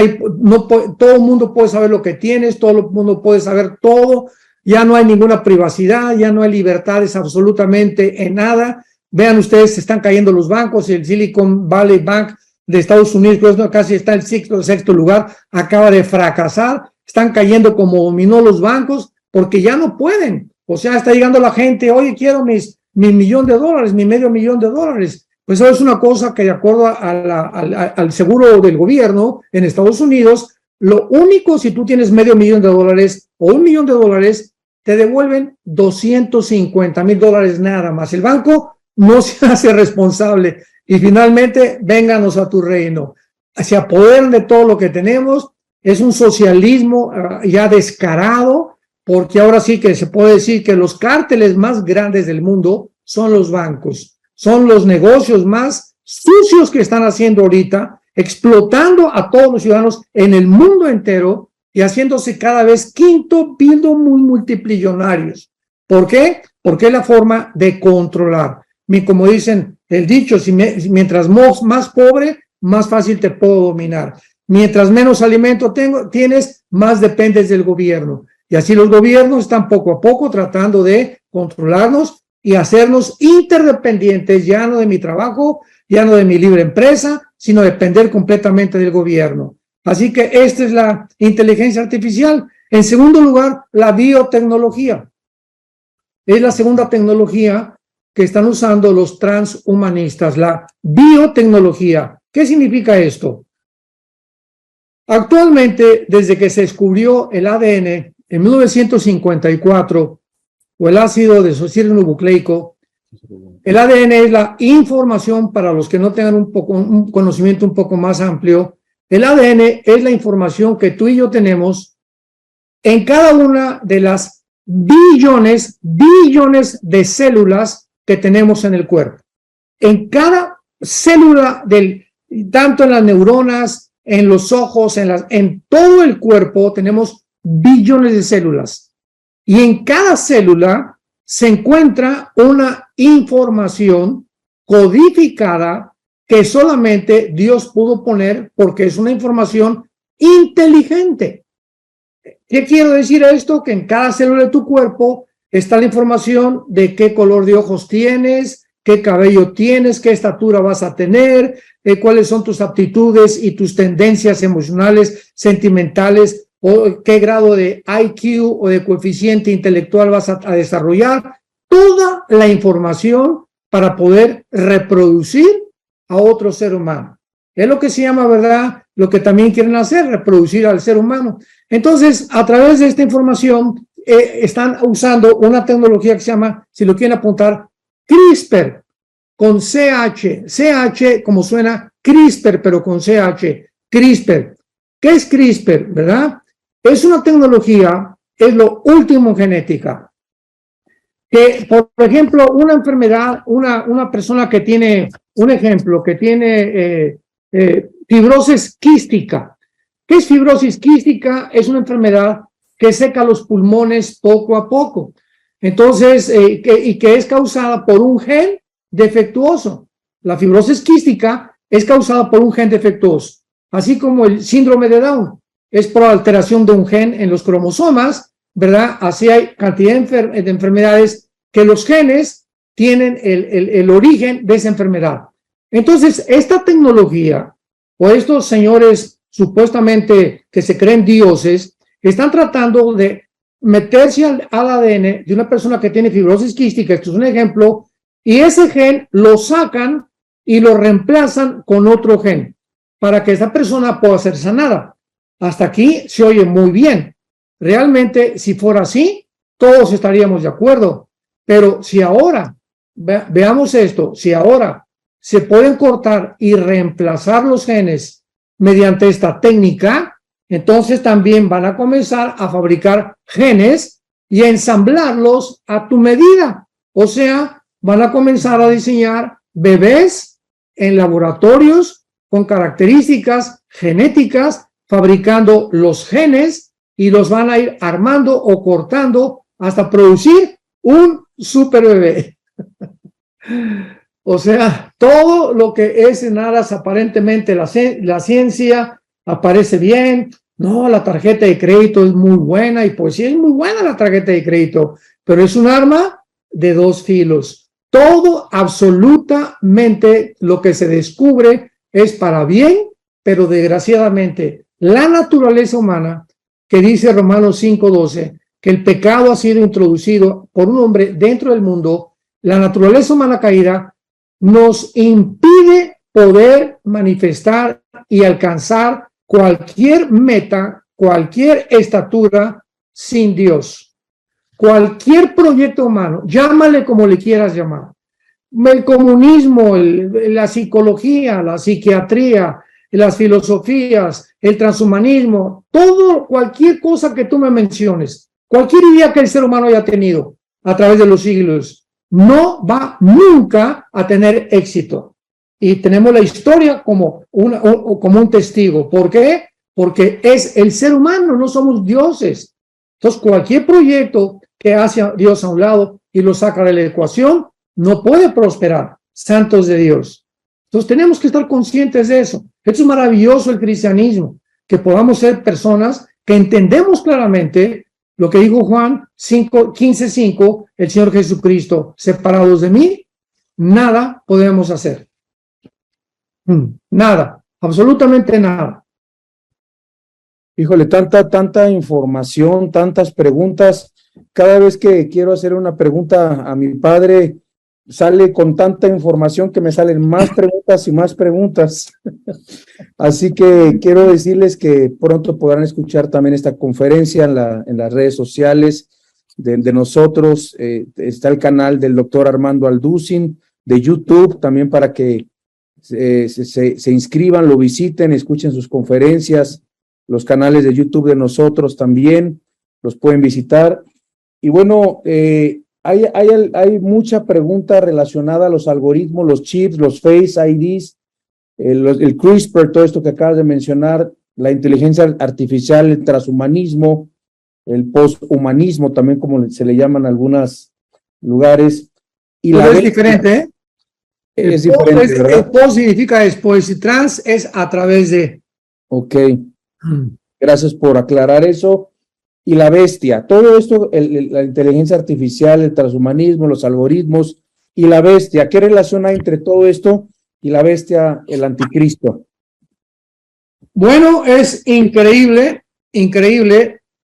todo el mundo puede saber lo que tienes, todo el mundo puede saber todo, ya no hay ninguna privacidad, ya no hay libertades absolutamente en nada. Vean ustedes, se están cayendo los bancos, el Silicon Valley Bank de Estados Unidos, que casi está en el sexto lugar, acaba de fracasar, están cayendo como dominó los bancos, porque ya no pueden. O sea, está llegando la gente, oye, quiero mi $1,000,000, mi $500,000. Pues eso es una cosa que, de acuerdo al seguro del gobierno en Estados Unidos, lo único, si tú tienes $500,000 o $1,000,000, te devuelven $250,000 nada más. El banco no se hace responsable. Y finalmente, vénganos a tu reino. Se apoderan de todo lo que tenemos. Es un socialismo ya descarado, porque ahora sí que se puede decir que los cárteles más grandes del mundo son los bancos. Son los negocios más sucios que están haciendo ahorita, explotando a todos los ciudadanos en el mundo entero y haciéndose cada vez multimillonarios. ¿Por qué? Porque es la forma de controlar. Como dicen el dicho, mientras más pobre, más fácil te puedo dominar. Mientras menos alimento tienes, más dependes del gobierno. Y así los gobiernos están poco a poco tratando de controlarnos y hacernos interdependientes, ya no de mi trabajo, ya no de mi libre empresa, sino depender completamente del gobierno. Así que esta es la inteligencia artificial. En segundo lugar, la biotecnología. Es la segunda tecnología que están usando los transhumanistas, la biotecnología. ¿Qué significa esto? Actualmente, desde que se descubrió el ADN en 1954, o el ácido desoxirribonucleico. El ADN es la información, para los que no tengan un conocimiento un poco más amplio, el ADN es la información que tú y yo tenemos en cada una de las billones de células que tenemos en el cuerpo. En cada célula, tanto en las neuronas, en los ojos, en todo el cuerpo, tenemos billones de células. Y en cada célula se encuentra una información codificada que solamente Dios pudo poner porque es una información inteligente. ¿Qué quiero decir esto? Que en cada célula de tu cuerpo está la información de qué color de ojos tienes, qué cabello tienes, qué estatura vas a tener, cuáles son tus aptitudes y tus tendencias emocionales, sentimentales, o qué grado de IQ o de coeficiente intelectual vas a desarrollar. Toda la información para poder reproducir a otro ser humano. Es lo que se llama, ¿verdad? Lo que también quieren hacer, reproducir al ser humano. Entonces, a través de esta información, están usando una tecnología que se llama, si lo quieren apuntar, CRISPR, con CH. CH, como suena CRISPR, pero con CH. CRISPR. ¿Qué es CRISPR, verdad? Es una tecnología, es lo último en genética. Que, por ejemplo, una enfermedad, una persona que tiene, un ejemplo, que tiene fibrosis quística. ¿Qué es fibrosis quística? Es una enfermedad que seca los pulmones poco a poco. Entonces, que es causada por un gen defectuoso. La fibrosis quística es causada por un gen defectuoso, así como el síndrome de Down. Es por alteración de un gen en los cromosomas, ¿verdad? Así hay cantidad de enfermedades que los genes tienen el origen de esa enfermedad. Entonces, esta tecnología, o estos señores supuestamente que se creen dioses, están tratando de meterse al ADN de una persona que tiene fibrosis quística, esto es un ejemplo, y ese gen lo sacan y lo reemplazan con otro gen, para que esa persona pueda ser sanada. Hasta aquí se oye muy bien. Realmente, si fuera así, todos estaríamos de acuerdo. Pero si ahora, veamos esto, si ahora se pueden cortar y reemplazar los genes mediante esta técnica, entonces también van a comenzar a fabricar genes y a ensamblarlos a tu medida. O sea, van a comenzar a diseñar bebés en laboratorios con características genéticas, fabricando los genes y los van a ir armando o cortando hasta producir un super bebé. O sea, todo lo que es en aras aparentemente la ciencia aparece bien. No, la tarjeta de crédito es muy buena, y pues sí es muy buena la tarjeta de crédito, pero es un arma de dos filos. Todo, absolutamente, lo que se descubre es para bien, pero desgraciadamente la naturaleza humana, que dice Romanos 5:12, que el pecado ha sido introducido por un hombre dentro del mundo, la naturaleza humana caída nos impide poder manifestar y alcanzar cualquier meta, cualquier estatura sin Dios. Cualquier proyecto humano, llámale como le quieras llamar. El comunismo, la psicología, la psiquiatría, las filosofías, el transhumanismo, todo, cualquier cosa que tú me menciones, cualquier idea que el ser humano haya tenido a través de los siglos, no va nunca a tener éxito. Y tenemos la historia como un testigo. ¿Por qué? Porque es el ser humano, no somos dioses. Entonces, cualquier proyecto que hace a Dios a un lado y lo saca de la ecuación, no puede prosperar. Santos de Dios. Entonces, tenemos que estar conscientes de eso. Esto es maravilloso el cristianismo, que podamos ser personas que entendemos claramente lo que dijo Juan 15:5, el Señor Jesucristo: separados de mí, nada podemos hacer. Nada, absolutamente nada. Híjole, tanta información, tantas preguntas. Cada vez que quiero hacer una pregunta a mi padre, sale con tanta información que me salen más preguntas y más preguntas. Así que quiero decirles que pronto podrán escuchar también esta conferencia en las redes sociales. de nosotros. Está el canal del doctor Armando Alducin de YouTube, también para que se inscriban, lo visiten, escuchen sus conferencias. Los canales de YouTube de nosotros también los pueden visitar. Y bueno, hay mucha pregunta relacionada a los algoritmos, los chips, los Face IDs, el CRISPR, todo esto que acabas de mencionar, la inteligencia artificial, el transhumanismo, el posthumanismo, también como se le llaman en algunos lugares. Y pero es diferente, ¿eh? Es diferente, ¿verdad? El post significa después y trans es a través de. Ok, gracias por aclarar eso. Y la bestia, todo esto, la inteligencia artificial, el transhumanismo, los algoritmos y la bestia, ¿qué relación hay entre todo esto y la bestia, el anticristo? Bueno, es increíble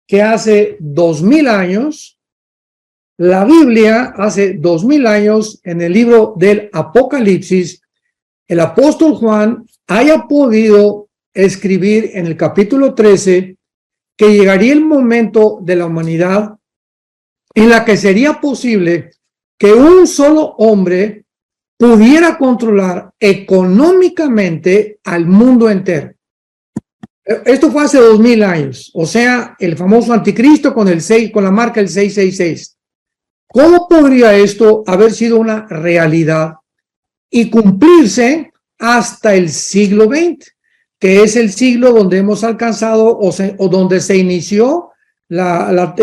que hace 2000 años, la Biblia, hace 2000 años, en el libro del Apocalipsis, el apóstol Juan haya podido escribir en el capítulo 13 que llegaría el momento de la humanidad en la que sería posible que un solo hombre pudiera controlar económicamente al mundo entero. Esto fue hace 2000 años, o sea, el famoso anticristo con la marca el 666. ¿Cómo podría esto haber sido una realidad y cumplirse hasta el siglo XX, que es el siglo donde hemos alcanzado o donde se inició la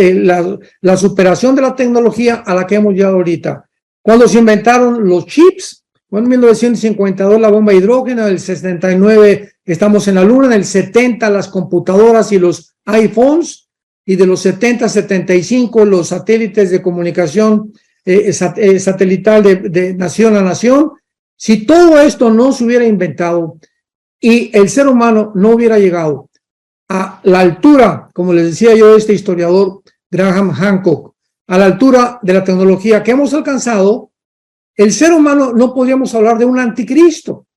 superación de la tecnología a la que hemos llegado ahorita? Cuando se inventaron los chips, bueno, en 1952 la bomba de hidrógeno, en el 69 estamos en la luna, en el 70 las computadoras y los iPhones, y de los 70 a 75 los satélites de comunicación satelital de nación a nación. Si todo esto no se hubiera inventado y el ser humano no hubiera llegado a la altura, como les decía yo, este historiador Graham Hancock, a la altura de la tecnología que hemos alcanzado, el ser humano no podríamos hablar de un anticristo.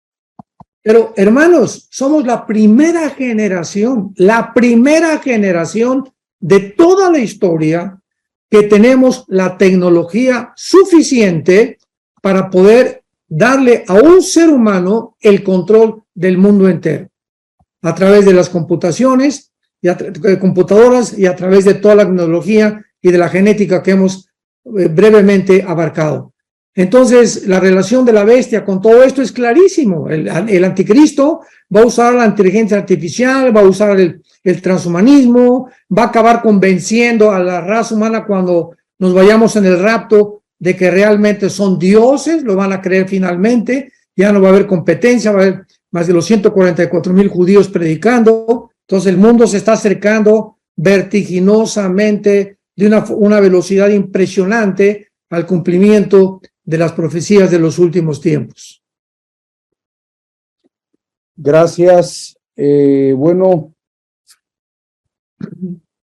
Pero, hermanos, somos la primera generación de toda la historia que tenemos la tecnología suficiente para poder darle a un ser humano el control del mundo entero, a través de las computadoras y a través de toda la tecnología y de la genética que hemos brevemente abarcado. Entonces, la relación de la bestia con todo esto es clarísimo. El anticristo va a usar la inteligencia artificial, va a usar el transhumanismo, va a acabar convenciendo a la raza humana cuando nos vayamos en el rapto de que realmente son dioses, lo van a creer finalmente, ya no va a haber competencia, va a haber más de los 144,000 judíos predicando. Entonces el mundo se está acercando vertiginosamente de una velocidad impresionante al cumplimiento de las profecías de los últimos tiempos. Gracias. Bueno,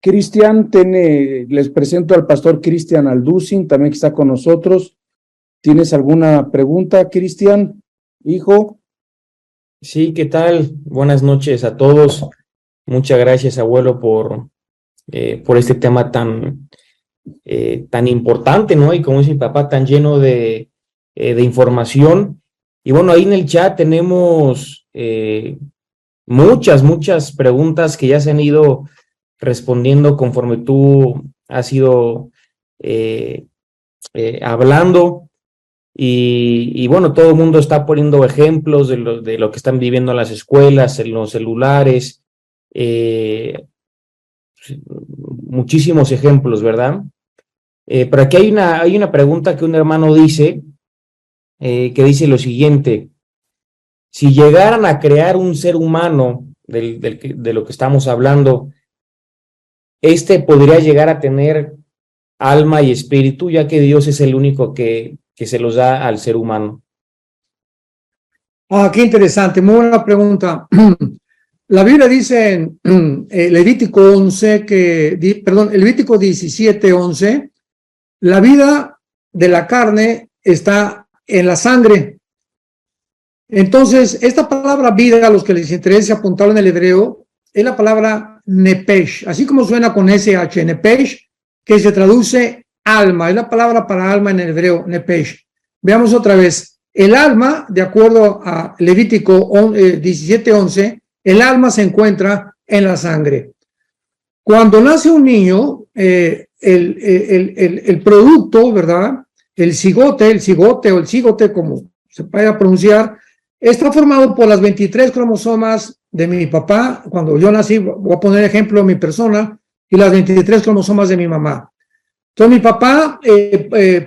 Cristian, les presento al pastor Cristian Alducin, también que está con nosotros. ¿Tienes alguna pregunta, Cristian, hijo? Sí, ¿qué tal? Buenas noches a todos. Muchas gracias, abuelo, por este tema tan importante, ¿no? Y como dice mi papá, tan lleno de información. Y bueno, ahí en el chat tenemos muchas preguntas que ya se han ido respondiendo conforme tú has ido hablando. Y bueno, todo el mundo está poniendo ejemplos de lo que están viviendo en las escuelas, en los celulares, muchísimos ejemplos, ¿verdad? Pero aquí hay una pregunta que un hermano dice, que dice lo siguiente: si llegaran a crear un ser humano de lo que estamos hablando, podría llegar a tener alma y espíritu, ya que Dios es el único que se los da al ser humano. Qué interesante, muy buena pregunta. La Biblia dice en Levítico 17:11, la vida de la carne está en la sangre. Entonces, esta palabra vida, a los que les interese apuntarlo en el hebreo, es la palabra nepesh, así como suena con SH, nepesh, que se traduce alma. Es la palabra para alma en el hebreo, nepesh. Veamos otra vez. El alma, de acuerdo a Levítico 17:11, el alma se encuentra en la sangre. Cuando nace un niño, el producto, ¿verdad? El cigote, como se pueda pronunciar, está formado por las 23 cromosomas de mi papá. Cuando yo nací, voy a poner ejemplo de mi persona, y las 23 cromosomas de mi mamá. Entonces mi papá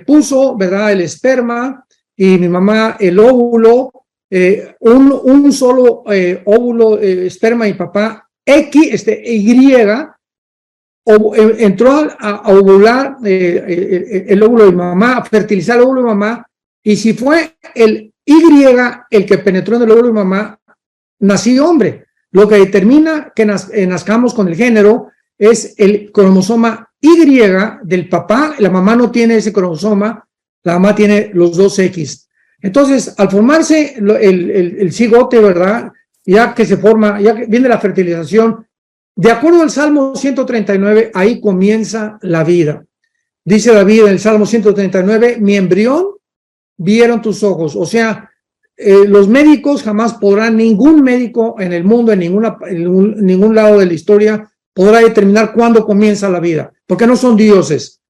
puso, ¿verdad?, el esperma, y mi mamá el óvulo, un solo óvulo, esperma, y papá, Y, entró a ovular el óvulo de mi mamá, a fertilizar el óvulo de mi mamá, y si fue el Y el que penetró en el óvulo de mi mamá, nací hombre. Lo que determina que nazcamos con el género es el cromosoma Y del papá. La mamá no tiene ese cromosoma, la mamá tiene los dos X. Entonces, al formarse el cigote, ¿verdad?, ya que se forma, ya que viene la fertilización, de acuerdo al Salmo 139, ahí comienza la vida. Dice David en el Salmo 139, mi embrión vieron tus ojos. O sea, los médicos jamás podrán, ningún médico en el mundo, en ningún lado de la historia, podrá determinar cuándo comienza la vida, porque no son dioses.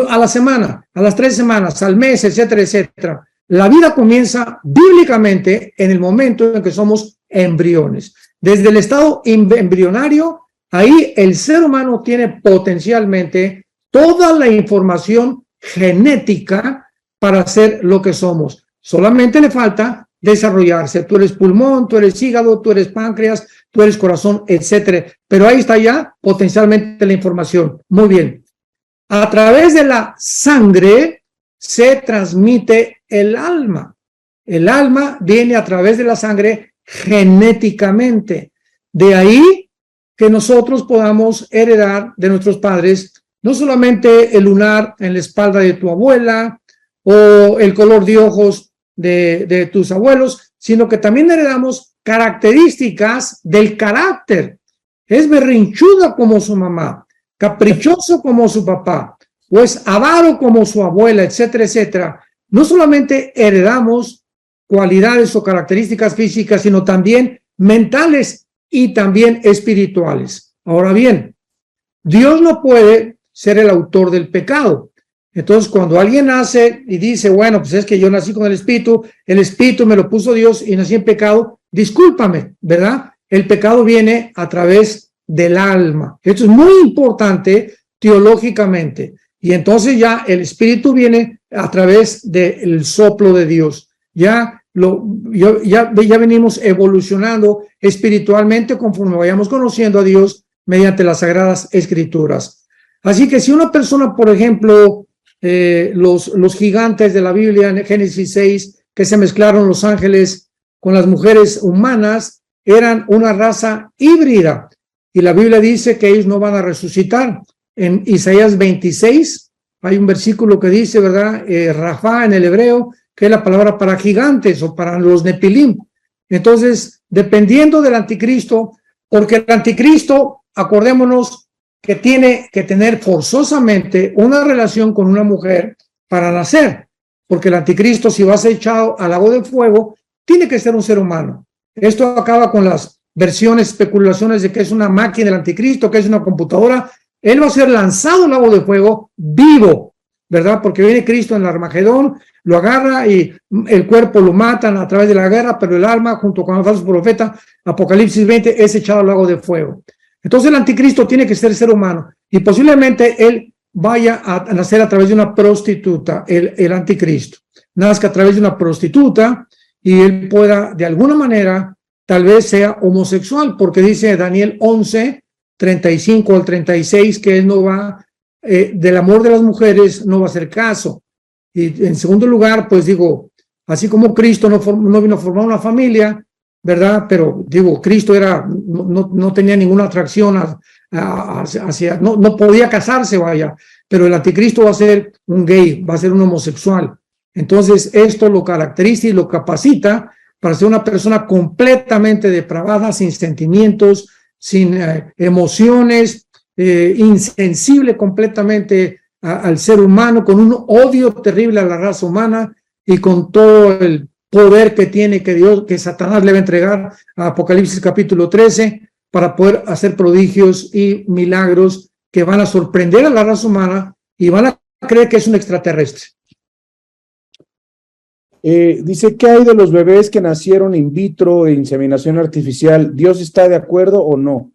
A la semana, a las 3 semanas, al mes, etcétera, etcétera. La vida comienza bíblicamente en el momento en que somos embriones. Desde el estado embrionario, ahí el ser humano tiene potencialmente toda la información genética para ser lo que somos. Solamente le falta desarrollarse. Tú eres pulmón, tú eres hígado, tú eres páncreas, tú eres corazón, etcétera. Pero ahí está ya potencialmente la información. Muy bien. A través de la sangre se transmite el alma. El alma viene a través de la sangre genéticamente. De ahí que nosotros podamos heredar de nuestros padres no solamente el lunar en la espalda de tu abuela o el color de ojos de tus abuelos, sino que también heredamos características del carácter. Es berrinchuda como su mamá, caprichoso como su papá, o es avaro como su abuela, etcétera, etcétera. No solamente heredamos cualidades o características físicas, sino también mentales y también espirituales. Ahora bien, Dios no puede ser el autor del pecado. Entonces, cuando alguien nace y dice, bueno, pues es que yo nací con el Espíritu me lo puso Dios y nací en pecado, discúlpame, ¿verdad? El pecado viene a través del alma. Esto es muy importante teológicamente. Y entonces ya el Espíritu viene a través del soplo de Dios. Ya venimos evolucionando espiritualmente conforme vayamos conociendo a Dios mediante las Sagradas Escrituras. Así que si una persona, por ejemplo, los gigantes de la Biblia en Génesis 6, que se mezclaron los ángeles con las mujeres humanas, eran una raza híbrida. Y la Biblia dice que ellos no van a resucitar. En Isaías 26 hay un versículo que dice, ¿verdad? Rafá en el hebreo, que es la palabra para gigantes o para los nepilim. Entonces, dependiendo del anticristo, porque el anticristo, acordémonos que tiene que tener forzosamente una relación con una mujer para nacer, porque el anticristo, si va a ser echado al lago de fuego, tiene que ser un ser humano. Esto acaba con las versiones, especulaciones de que es una máquina del anticristo, que es una computadora. Él va a ser lanzado al lago de fuego vivo, ¿verdad? Porque viene Cristo en el Armagedón, lo agarra y el cuerpo lo matan a través de la guerra, pero el alma, junto con el falso profeta, Apocalipsis 20, es echado al lago de fuego. Entonces el anticristo tiene que ser humano y posiblemente él vaya a nacer a través de una prostituta, el anticristo. Nazca a través de una prostituta y él pueda, de alguna manera, tal vez sea homosexual, porque dice Daniel 11, 35 al 36, que él no va, del amor de las mujeres no va a hacer caso. Y en segundo lugar, pues digo, así como Cristo no vino a formar una familia, ¿verdad? Pero digo, Cristo no tenía ninguna atracción hacia, no podía casarse, vaya, pero el anticristo va a ser un gay, va a ser un homosexual. Entonces, esto lo caracteriza y lo capacita para ser una persona completamente depravada, sin sentimientos, sin emociones, insensible completamente al ser humano, con un odio terrible a la raza humana y con todo el poder que tiene que Satanás le va a entregar a Apocalipsis capítulo 13 para poder hacer prodigios y milagros que van a sorprender a la raza humana y van a creer que es un extraterrestre. Dice, ¿qué hay de los bebés que nacieron in vitro e inseminación artificial? ¿Dios está de acuerdo o no?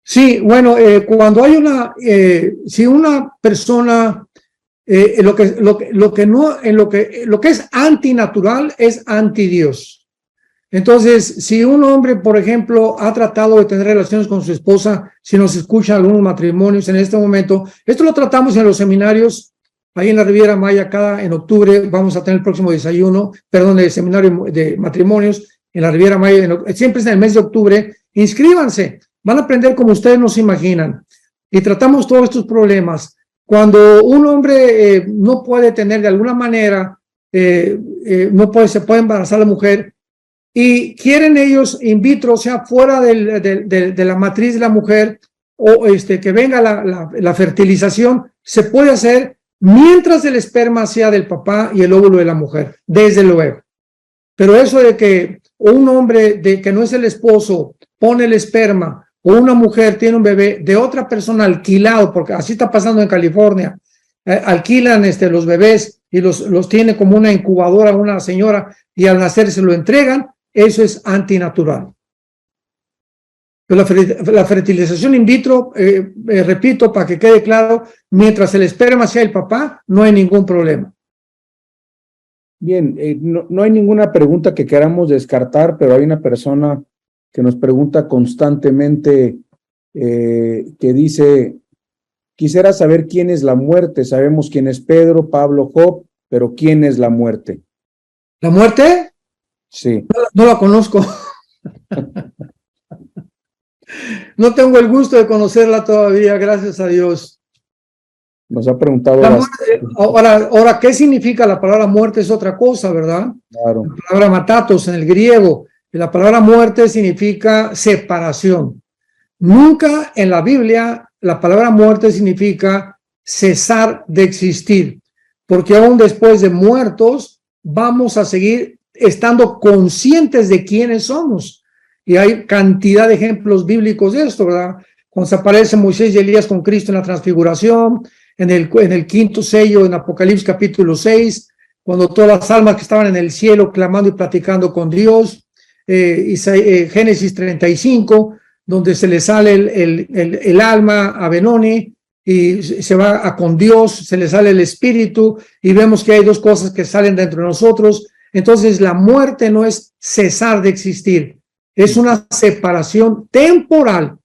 Sí, bueno, cuando hay si una persona, lo que es antinatural es antidios. Entonces, si un hombre, por ejemplo, ha tratado de tener relaciones con su esposa, si nos escuchan algunos matrimonios en este momento, esto lo tratamos en los seminarios, ahí en la Riviera Maya, en octubre vamos a tener el próximo el seminario de matrimonios en la Riviera Maya, siempre es en el mes de octubre. Inscríbanse, van a aprender como ustedes no se imaginan. Y tratamos todos estos problemas. Cuando un hombre no puede tener de alguna manera, se puede embarazar a la mujer, y quieren ellos in vitro, o sea, fuera de la matriz de la mujer, o que venga la fertilización, se puede hacer mientras el esperma sea del papá y el óvulo de la mujer, desde luego. Pero eso de que un hombre que no es el esposo pone el esperma, o una mujer tiene un bebé de otra persona alquilado, porque así está pasando en California, alquilan los bebés y los tiene como una incubadora una señora, y al nacer se lo entregan, eso es antinatural. Pero la fertilización in vitro, repito, para que quede claro, mientras el esperma sea el papá, no hay ningún problema. Bien, no hay ninguna pregunta que queramos descartar, pero hay una persona que nos pregunta constantemente, que dice, quisiera saber quién es la muerte. Sabemos quién es Pedro, Pablo, Job, pero ¿quién es la muerte? ¿La muerte? Sí. No la conozco. No tengo el gusto de conocerla todavía, gracias a Dios. Nos ha preguntado. Ahora, ¿qué significa la palabra muerte? Es otra cosa, ¿verdad? Claro. La palabra matatos en el griego, la palabra muerte significa separación. Nunca en la Biblia la palabra muerte significa cesar de existir, porque aún después de muertos vamos a seguir estando conscientes de quiénes somos. Y hay cantidad de ejemplos bíblicos de esto, ¿verdad? Cuando se aparecen Moisés y Elías con Cristo en la transfiguración, en el quinto sello, en Apocalipsis capítulo 6, cuando todas las almas que estaban en el cielo clamando y platicando con Dios, Génesis 35, donde se le sale el alma a Benoni y se va con Dios, se le sale el espíritu y vemos que hay dos cosas que salen dentro de nosotros. Entonces la muerte no es cesar de existir, es una separación temporal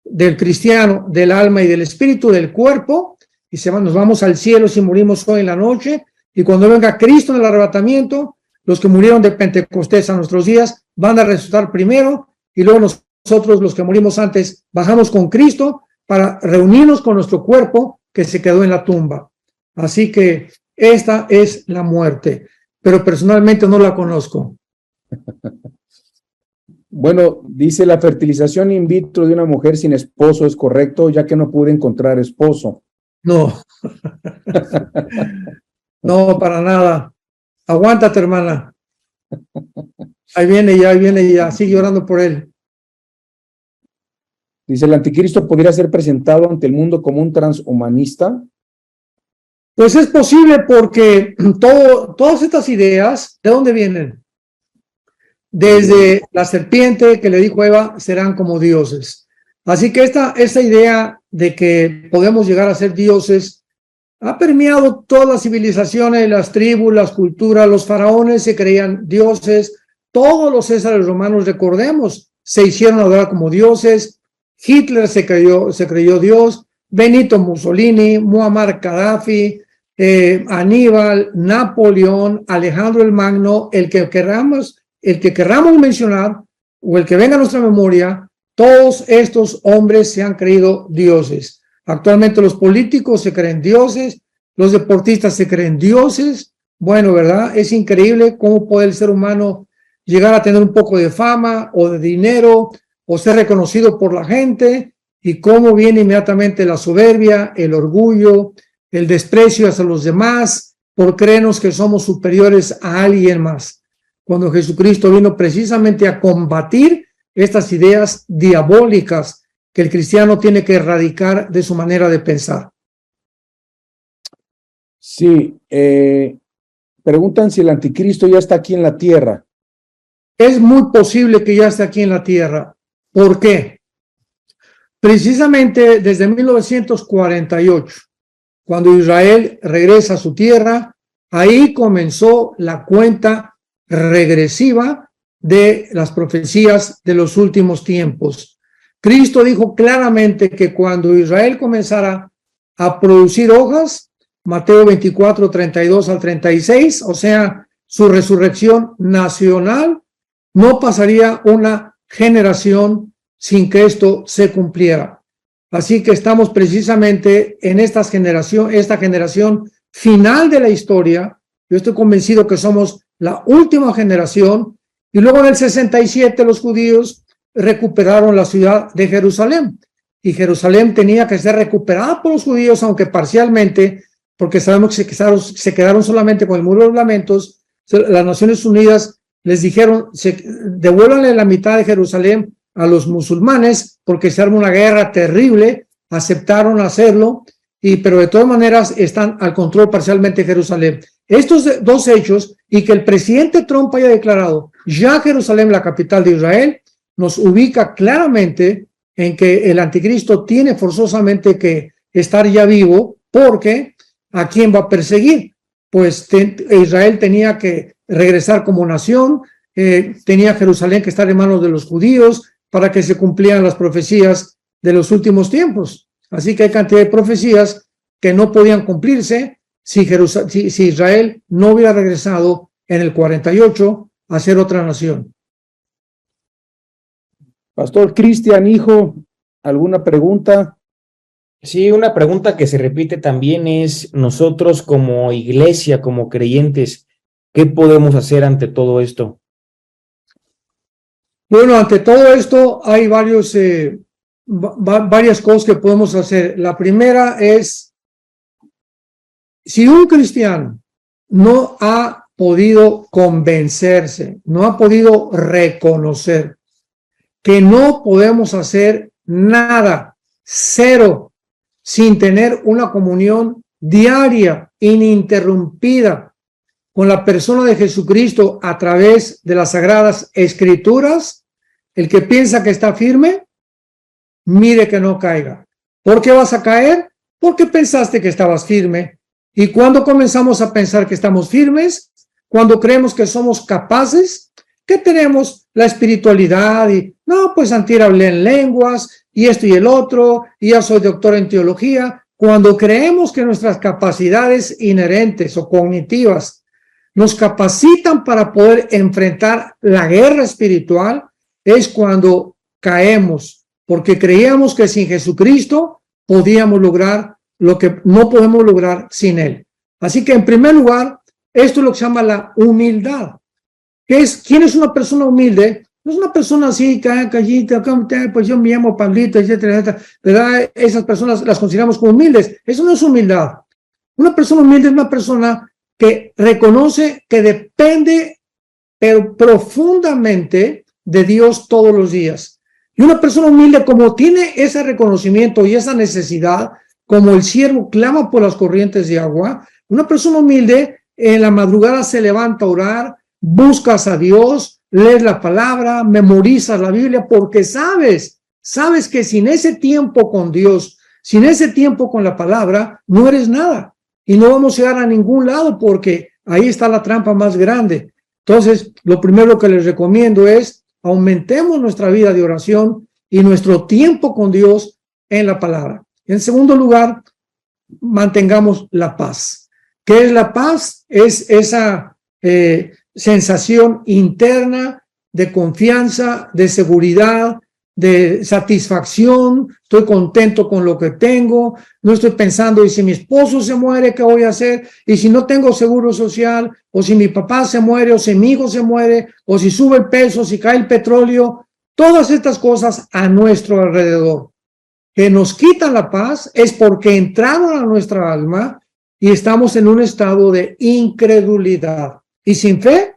del cristiano, del alma y del espíritu, del cuerpo, y nos vamos al cielo si morimos hoy en la noche, y cuando venga Cristo en el arrebatamiento, los que murieron de Pentecostés a nuestros días van a resucitar primero, y luego nosotros, los que morimos antes, bajamos con Cristo para reunirnos con nuestro cuerpo que se quedó en la tumba. Así que esta es la muerte, pero personalmente no la conozco. Bueno, dice, la fertilización in vitro de una mujer sin esposo es correcto, ya que no pude encontrar esposo. No. No, para nada. Aguántate, hermana. Ahí viene ya. Sigue orando por él. Dice, ¿el anticristo podría ser presentado ante el mundo como un transhumanista? Pues es posible porque todas estas ideas, ¿de dónde vienen? Desde la serpiente que le dijo a Eva, serán como dioses. Así que esta idea de que podemos llegar a ser dioses ha permeado todas las civilizaciones, las tribus, las culturas. Los faraones se creían dioses, todos los césares romanos, recordemos, se hicieron adorar como dioses. Hitler se creyó Dios, Benito Mussolini, Muammar Gaddafi, Aníbal, Napoleón, Alejandro el Magno, el que querramos mencionar o el que venga a nuestra memoria, todos estos hombres se han creído dioses. Actualmente los políticos se creen dioses, los deportistas se creen dioses. Bueno, ¿verdad? Es increíble cómo puede el ser humano llegar a tener un poco de fama o de dinero o ser reconocido por la gente y cómo viene inmediatamente la soberbia, el orgullo, el desprecio hacia los demás por creernos que somos superiores a alguien más, cuando Jesucristo vino precisamente a combatir estas ideas diabólicas que el cristiano tiene que erradicar de su manera de pensar. Sí, preguntan si el anticristo ya está aquí en la tierra. Es muy posible que ya esté aquí en la tierra. ¿Por qué? Precisamente desde 1948, cuando Israel regresa a su tierra, ahí comenzó la cuenta regresiva de las profecías de los últimos tiempos. Cristo dijo claramente que cuando Israel comenzara a producir hojas, Mateo 24, 32 al 36, o sea, su resurrección nacional, no pasaría una generación sin que esto se cumpliera. Así que estamos precisamente en esta generación final de la historia. Yo estoy convencido que somos la última generación, y luego en el 67 los judíos recuperaron la ciudad de Jerusalén, y Jerusalén tenía que ser recuperada por los judíos, aunque parcialmente, porque sabemos que se quedaron solamente con el muro de los lamentos. Las Naciones Unidas les dijeron, devuélvanle la mitad de Jerusalén a los musulmanes, porque se arma una guerra terrible. Aceptaron hacerlo, pero de todas maneras están al control parcialmente de Jerusalén. Estos dos hechos, y que el presidente Trump haya declarado ya Jerusalén la capital de Israel, nos ubica claramente en que el anticristo tiene forzosamente que estar ya vivo, porque ¿a quién va a perseguir? Pues Israel tenía que regresar como nación, tenía Jerusalén que estar en manos de los judíos para que se cumplieran las profecías de los últimos tiempos. Así que hay cantidad de profecías que no podían cumplirse si Israel no hubiera regresado en el 48 a ser otra nación. Pastor Cristian, hijo, ¿alguna pregunta? Sí, una pregunta que se repite también es, nosotros como iglesia, como creyentes, ¿qué podemos hacer ante todo esto? Bueno, ante todo esto hay varias cosas que podemos hacer. La primera es, si un cristiano no ha podido convencerse, no ha podido reconocer que no podemos hacer nada, cero, sin tener una comunión diaria, ininterrumpida, con la persona de Jesucristo a través de las Sagradas Escrituras, el que piensa que está firme, mire que no caiga. ¿Por qué vas a caer? Porque pensaste que estabas firme. Y cuando comenzamos a pensar que estamos firmes, cuando creemos que somos capaces, que tenemos la espiritualidad y, no, pues antier hablé en lenguas y esto y el otro, y ya soy doctor en teología, cuando creemos que nuestras capacidades inherentes o cognitivas nos capacitan para poder enfrentar la guerra espiritual, es cuando caemos, porque creíamos que sin Jesucristo podíamos lograr lo que no podemos lograr sin Él. Así que en primer lugar, esto es lo que se llama la humildad. ¿Quién es una persona humilde? No es una persona así, callita, pues yo me llamo Pablito, etcétera, etcétera, ¿verdad? Esas personas las consideramos como humildes. Eso no es humildad. Una persona humilde es una persona que reconoce que depende, pero profundamente, de Dios todos los días. Y una persona humilde, como tiene ese reconocimiento y esa necesidad, como el siervo clama por las corrientes de agua, una persona humilde en la madrugada se levanta a orar, buscas a Dios, lees la palabra, memorizas la Biblia, porque sabes que sin ese tiempo con Dios, sin ese tiempo con la palabra, no eres nada. Y no vamos a llegar a ningún lado, porque ahí está la trampa más grande. Entonces, lo primero que les recomiendo es aumentemos nuestra vida de oración y nuestro tiempo con Dios en la palabra. En segundo lugar, mantengamos la paz. ¿Qué es la paz? Es esa sensación interna de confianza, de seguridad, de satisfacción. Estoy contento con lo que tengo, no estoy pensando, y si mi esposo se muere, ¿qué voy a hacer? Y si no tengo seguro social, o si mi papá se muere, o si mi hijo se muere, o si sube el peso, si cae el petróleo, todas estas cosas a nuestro alrededor. que nos quitan la paz es porque entraron a nuestra alma y estamos en un estado de incredulidad. Y sin fe,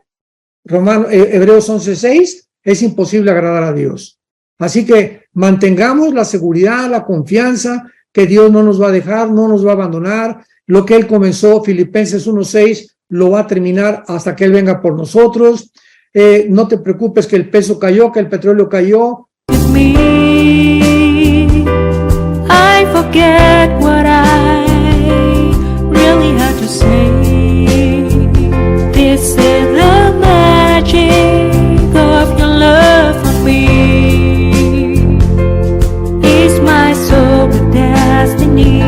Hebreos 11:6, es imposible agradar a Dios. Así que mantengamos la seguridad, la confianza que Dios no nos va a dejar, no nos va a abandonar. Lo que Él comenzó, Filipenses 1:6, lo va a terminar hasta que Él venga por nosotros. No te preocupes que el peso cayó, que el petróleo cayó. I forget what I really had to say. This is the magic of your love for me. It's my soul with destiny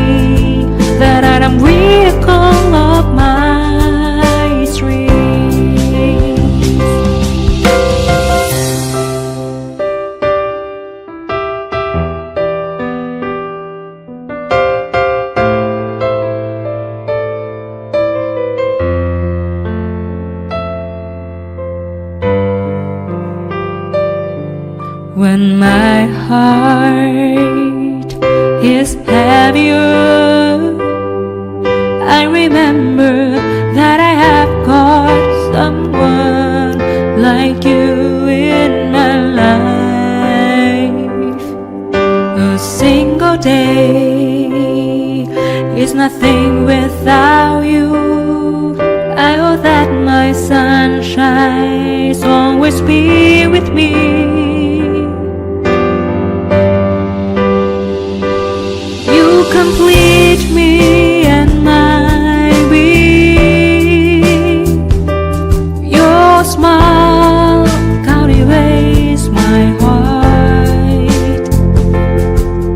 that I am recall of my dreams. When my heart is heavier, I remember that I have got someone like you in my life. A single day is nothing without you. I hope that my sunshine will always be with me. Complete me and my being. Your smile cultivates my heart.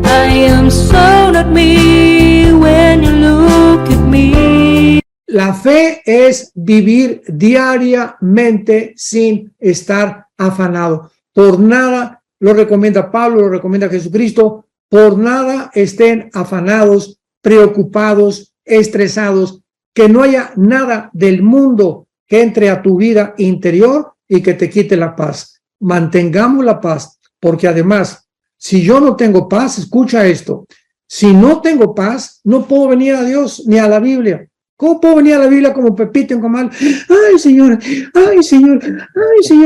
I am so not me when you look at me. La fe es vivir diariamente sin estar afanado. Por nada, lo recomienda Pablo, lo recomienda Jesucristo. Por nada estén afanados, preocupados, estresados, que no haya nada del mundo que entre a tu vida interior y que te quite la paz. Mantengamos la paz, porque además, si yo no tengo paz, escucha esto, si no tengo paz, no puedo venir a Dios ni a la Biblia. ¿Cómo puedo venir a la Biblia como Pepito en Comal? Ay, Señor,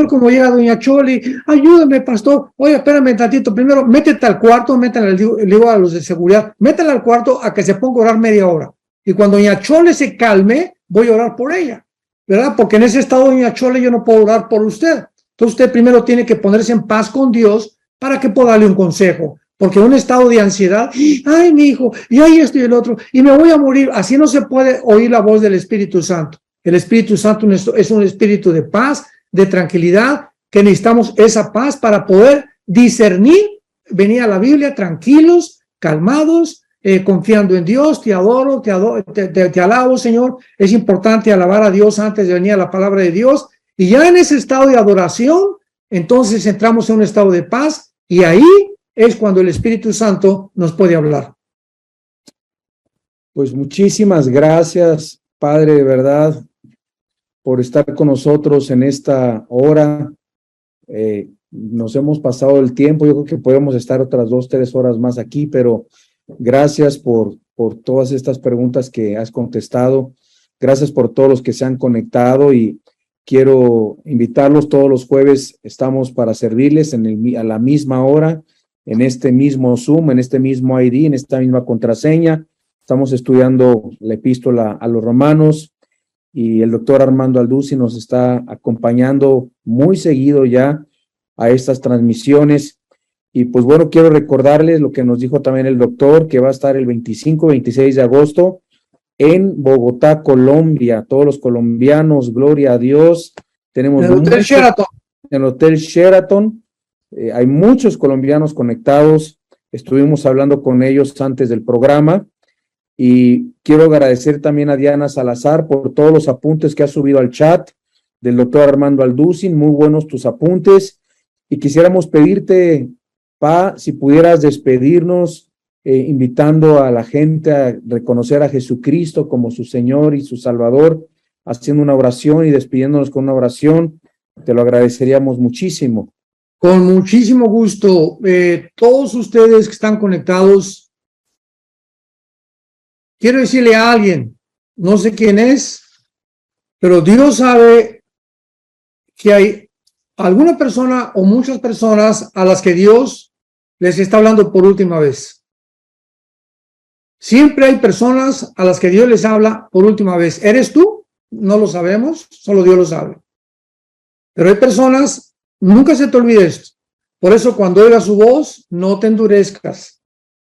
como llega doña Choli, ayúdame, pastor. Oye, espérame tantito, primero, métete al cuarto, le digo a los de seguridad, métela al cuarto a que se ponga a orar media hora. Y cuando doña Chole se calme, voy a orar por ella, ¿verdad? Porque en ese estado, doña Chole, yo no puedo orar por usted. Entonces usted primero tiene que ponerse en paz con Dios para que pueda darle un consejo. Porque un estado de ansiedad, ay, mi hijo, y ay, esto y el otro, y me voy a morir. Así no se puede oír la voz del Espíritu Santo. El Espíritu Santo es un espíritu de paz, de tranquilidad, que necesitamos esa paz para poder discernir, venir a la Biblia tranquilos, calmados, confiando en Dios. Te adoro, te alabo, Señor. Es importante alabar a Dios antes de venir a la palabra de Dios. Y ya en ese estado de adoración, entonces entramos en un estado de paz, y ahí es cuando el Espíritu Santo nos puede hablar. Pues muchísimas gracias, Padre, de verdad, por estar con nosotros en esta hora. Nos hemos pasado el tiempo, yo creo que podemos estar otras 2-3 horas más aquí, pero gracias por todas estas preguntas que has contestado. Gracias por todos los que se han conectado, y quiero invitarlos todos los jueves. Estamos para servirles a la misma hora, en este mismo Zoom, en este mismo ID, en esta misma contraseña. Estamos estudiando la epístola a los Romanos, y el doctor Armando Alduzzi nos está acompañando muy seguido ya a estas transmisiones. Y pues bueno, quiero recordarles lo que nos dijo también el doctor, que va a estar el 25-26 de agosto en Bogotá, Colombia. Todos los colombianos, gloria a Dios. Tenemos en el Hotel Sheraton. En el Hotel Sheraton. Hay muchos colombianos conectados. Estuvimos hablando con ellos antes del programa, y quiero agradecer también a Diana Salazar por todos los apuntes que ha subido al chat del doctor Armando Alduzzi. Muy buenos tus apuntes, y quisiéramos pedirte, Pa, si pudieras despedirnos, invitando a la gente a reconocer a Jesucristo como su Señor y su Salvador, haciendo una oración y despidiéndonos con una oración. Te lo agradeceríamos muchísimo. Con muchísimo gusto. Todos ustedes que están conectados, quiero decirle a alguien, no sé quién es, pero Dios sabe que hay alguna persona o muchas personas a las que Dios les está hablando por última vez. Siempre hay personas a las que Dios les habla por última vez. ¿Eres tú? No lo sabemos, solo Dios lo sabe. Pero hay personas, nunca se te olvide esto. Por eso cuando oigas su voz, no te endurezcas.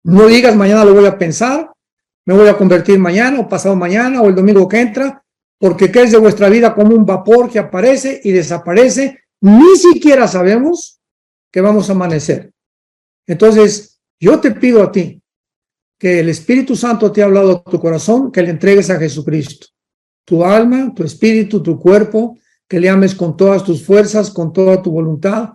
No digas mañana lo voy a pensar, me voy a convertir mañana o pasado mañana o el domingo que entra, porque ¿qué es de vuestra vida? Como un vapor que aparece y desaparece. Ni siquiera sabemos que vamos a amanecer. Entonces, yo te pido a ti que el Espíritu Santo te ha hablado a tu corazón, que le entregues a Jesucristo. Tu alma, tu espíritu, tu cuerpo, que le ames con todas tus fuerzas, con toda tu voluntad,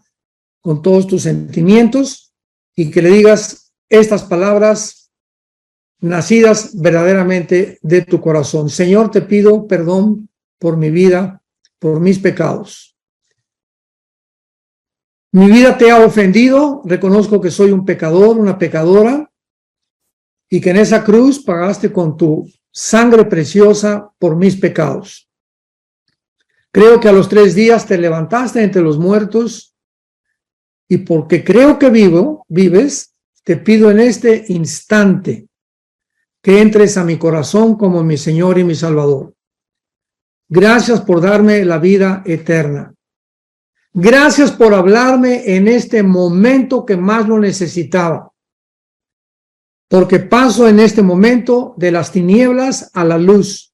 con todos tus sentimientos, y que le digas estas palabras nacidas verdaderamente de tu corazón. Señor, te pido perdón por mi vida, por mis pecados. Mi vida te ha ofendido, reconozco que soy un pecador, una pecadora, y que en esa cruz pagaste con tu sangre preciosa por mis pecados. Creo que a los 3 días te levantaste entre los muertos, y porque creo que vives, te pido en este instante que entres a mi corazón como mi Señor y mi Salvador. Gracias por darme la vida eterna. Gracias por hablarme en este momento que más lo necesitaba. Porque paso en este momento de las tinieblas a la luz.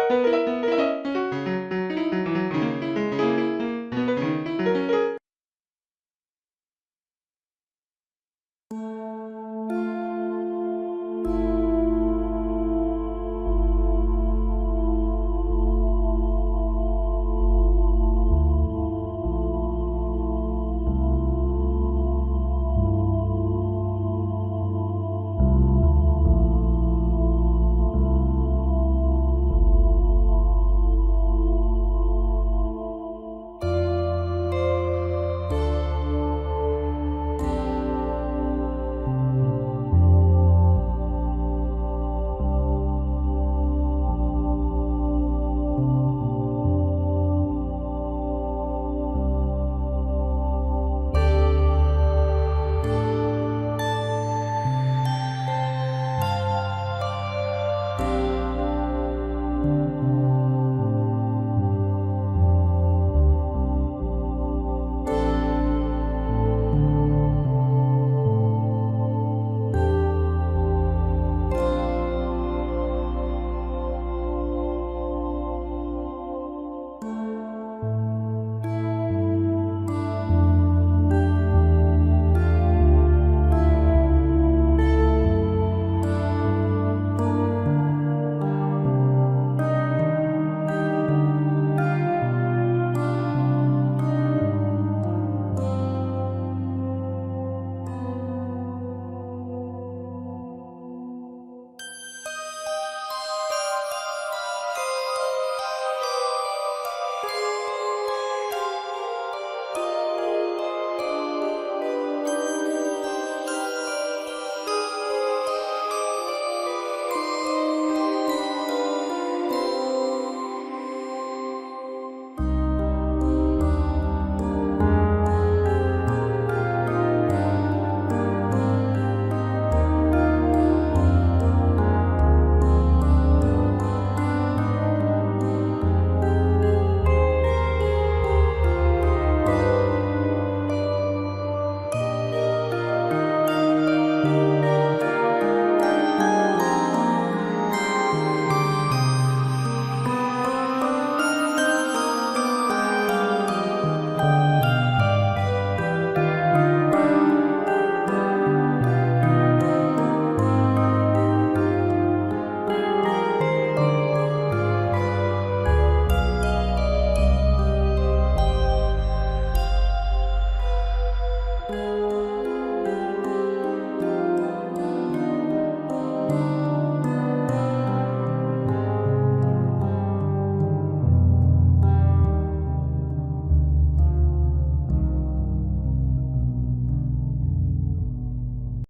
Thank you.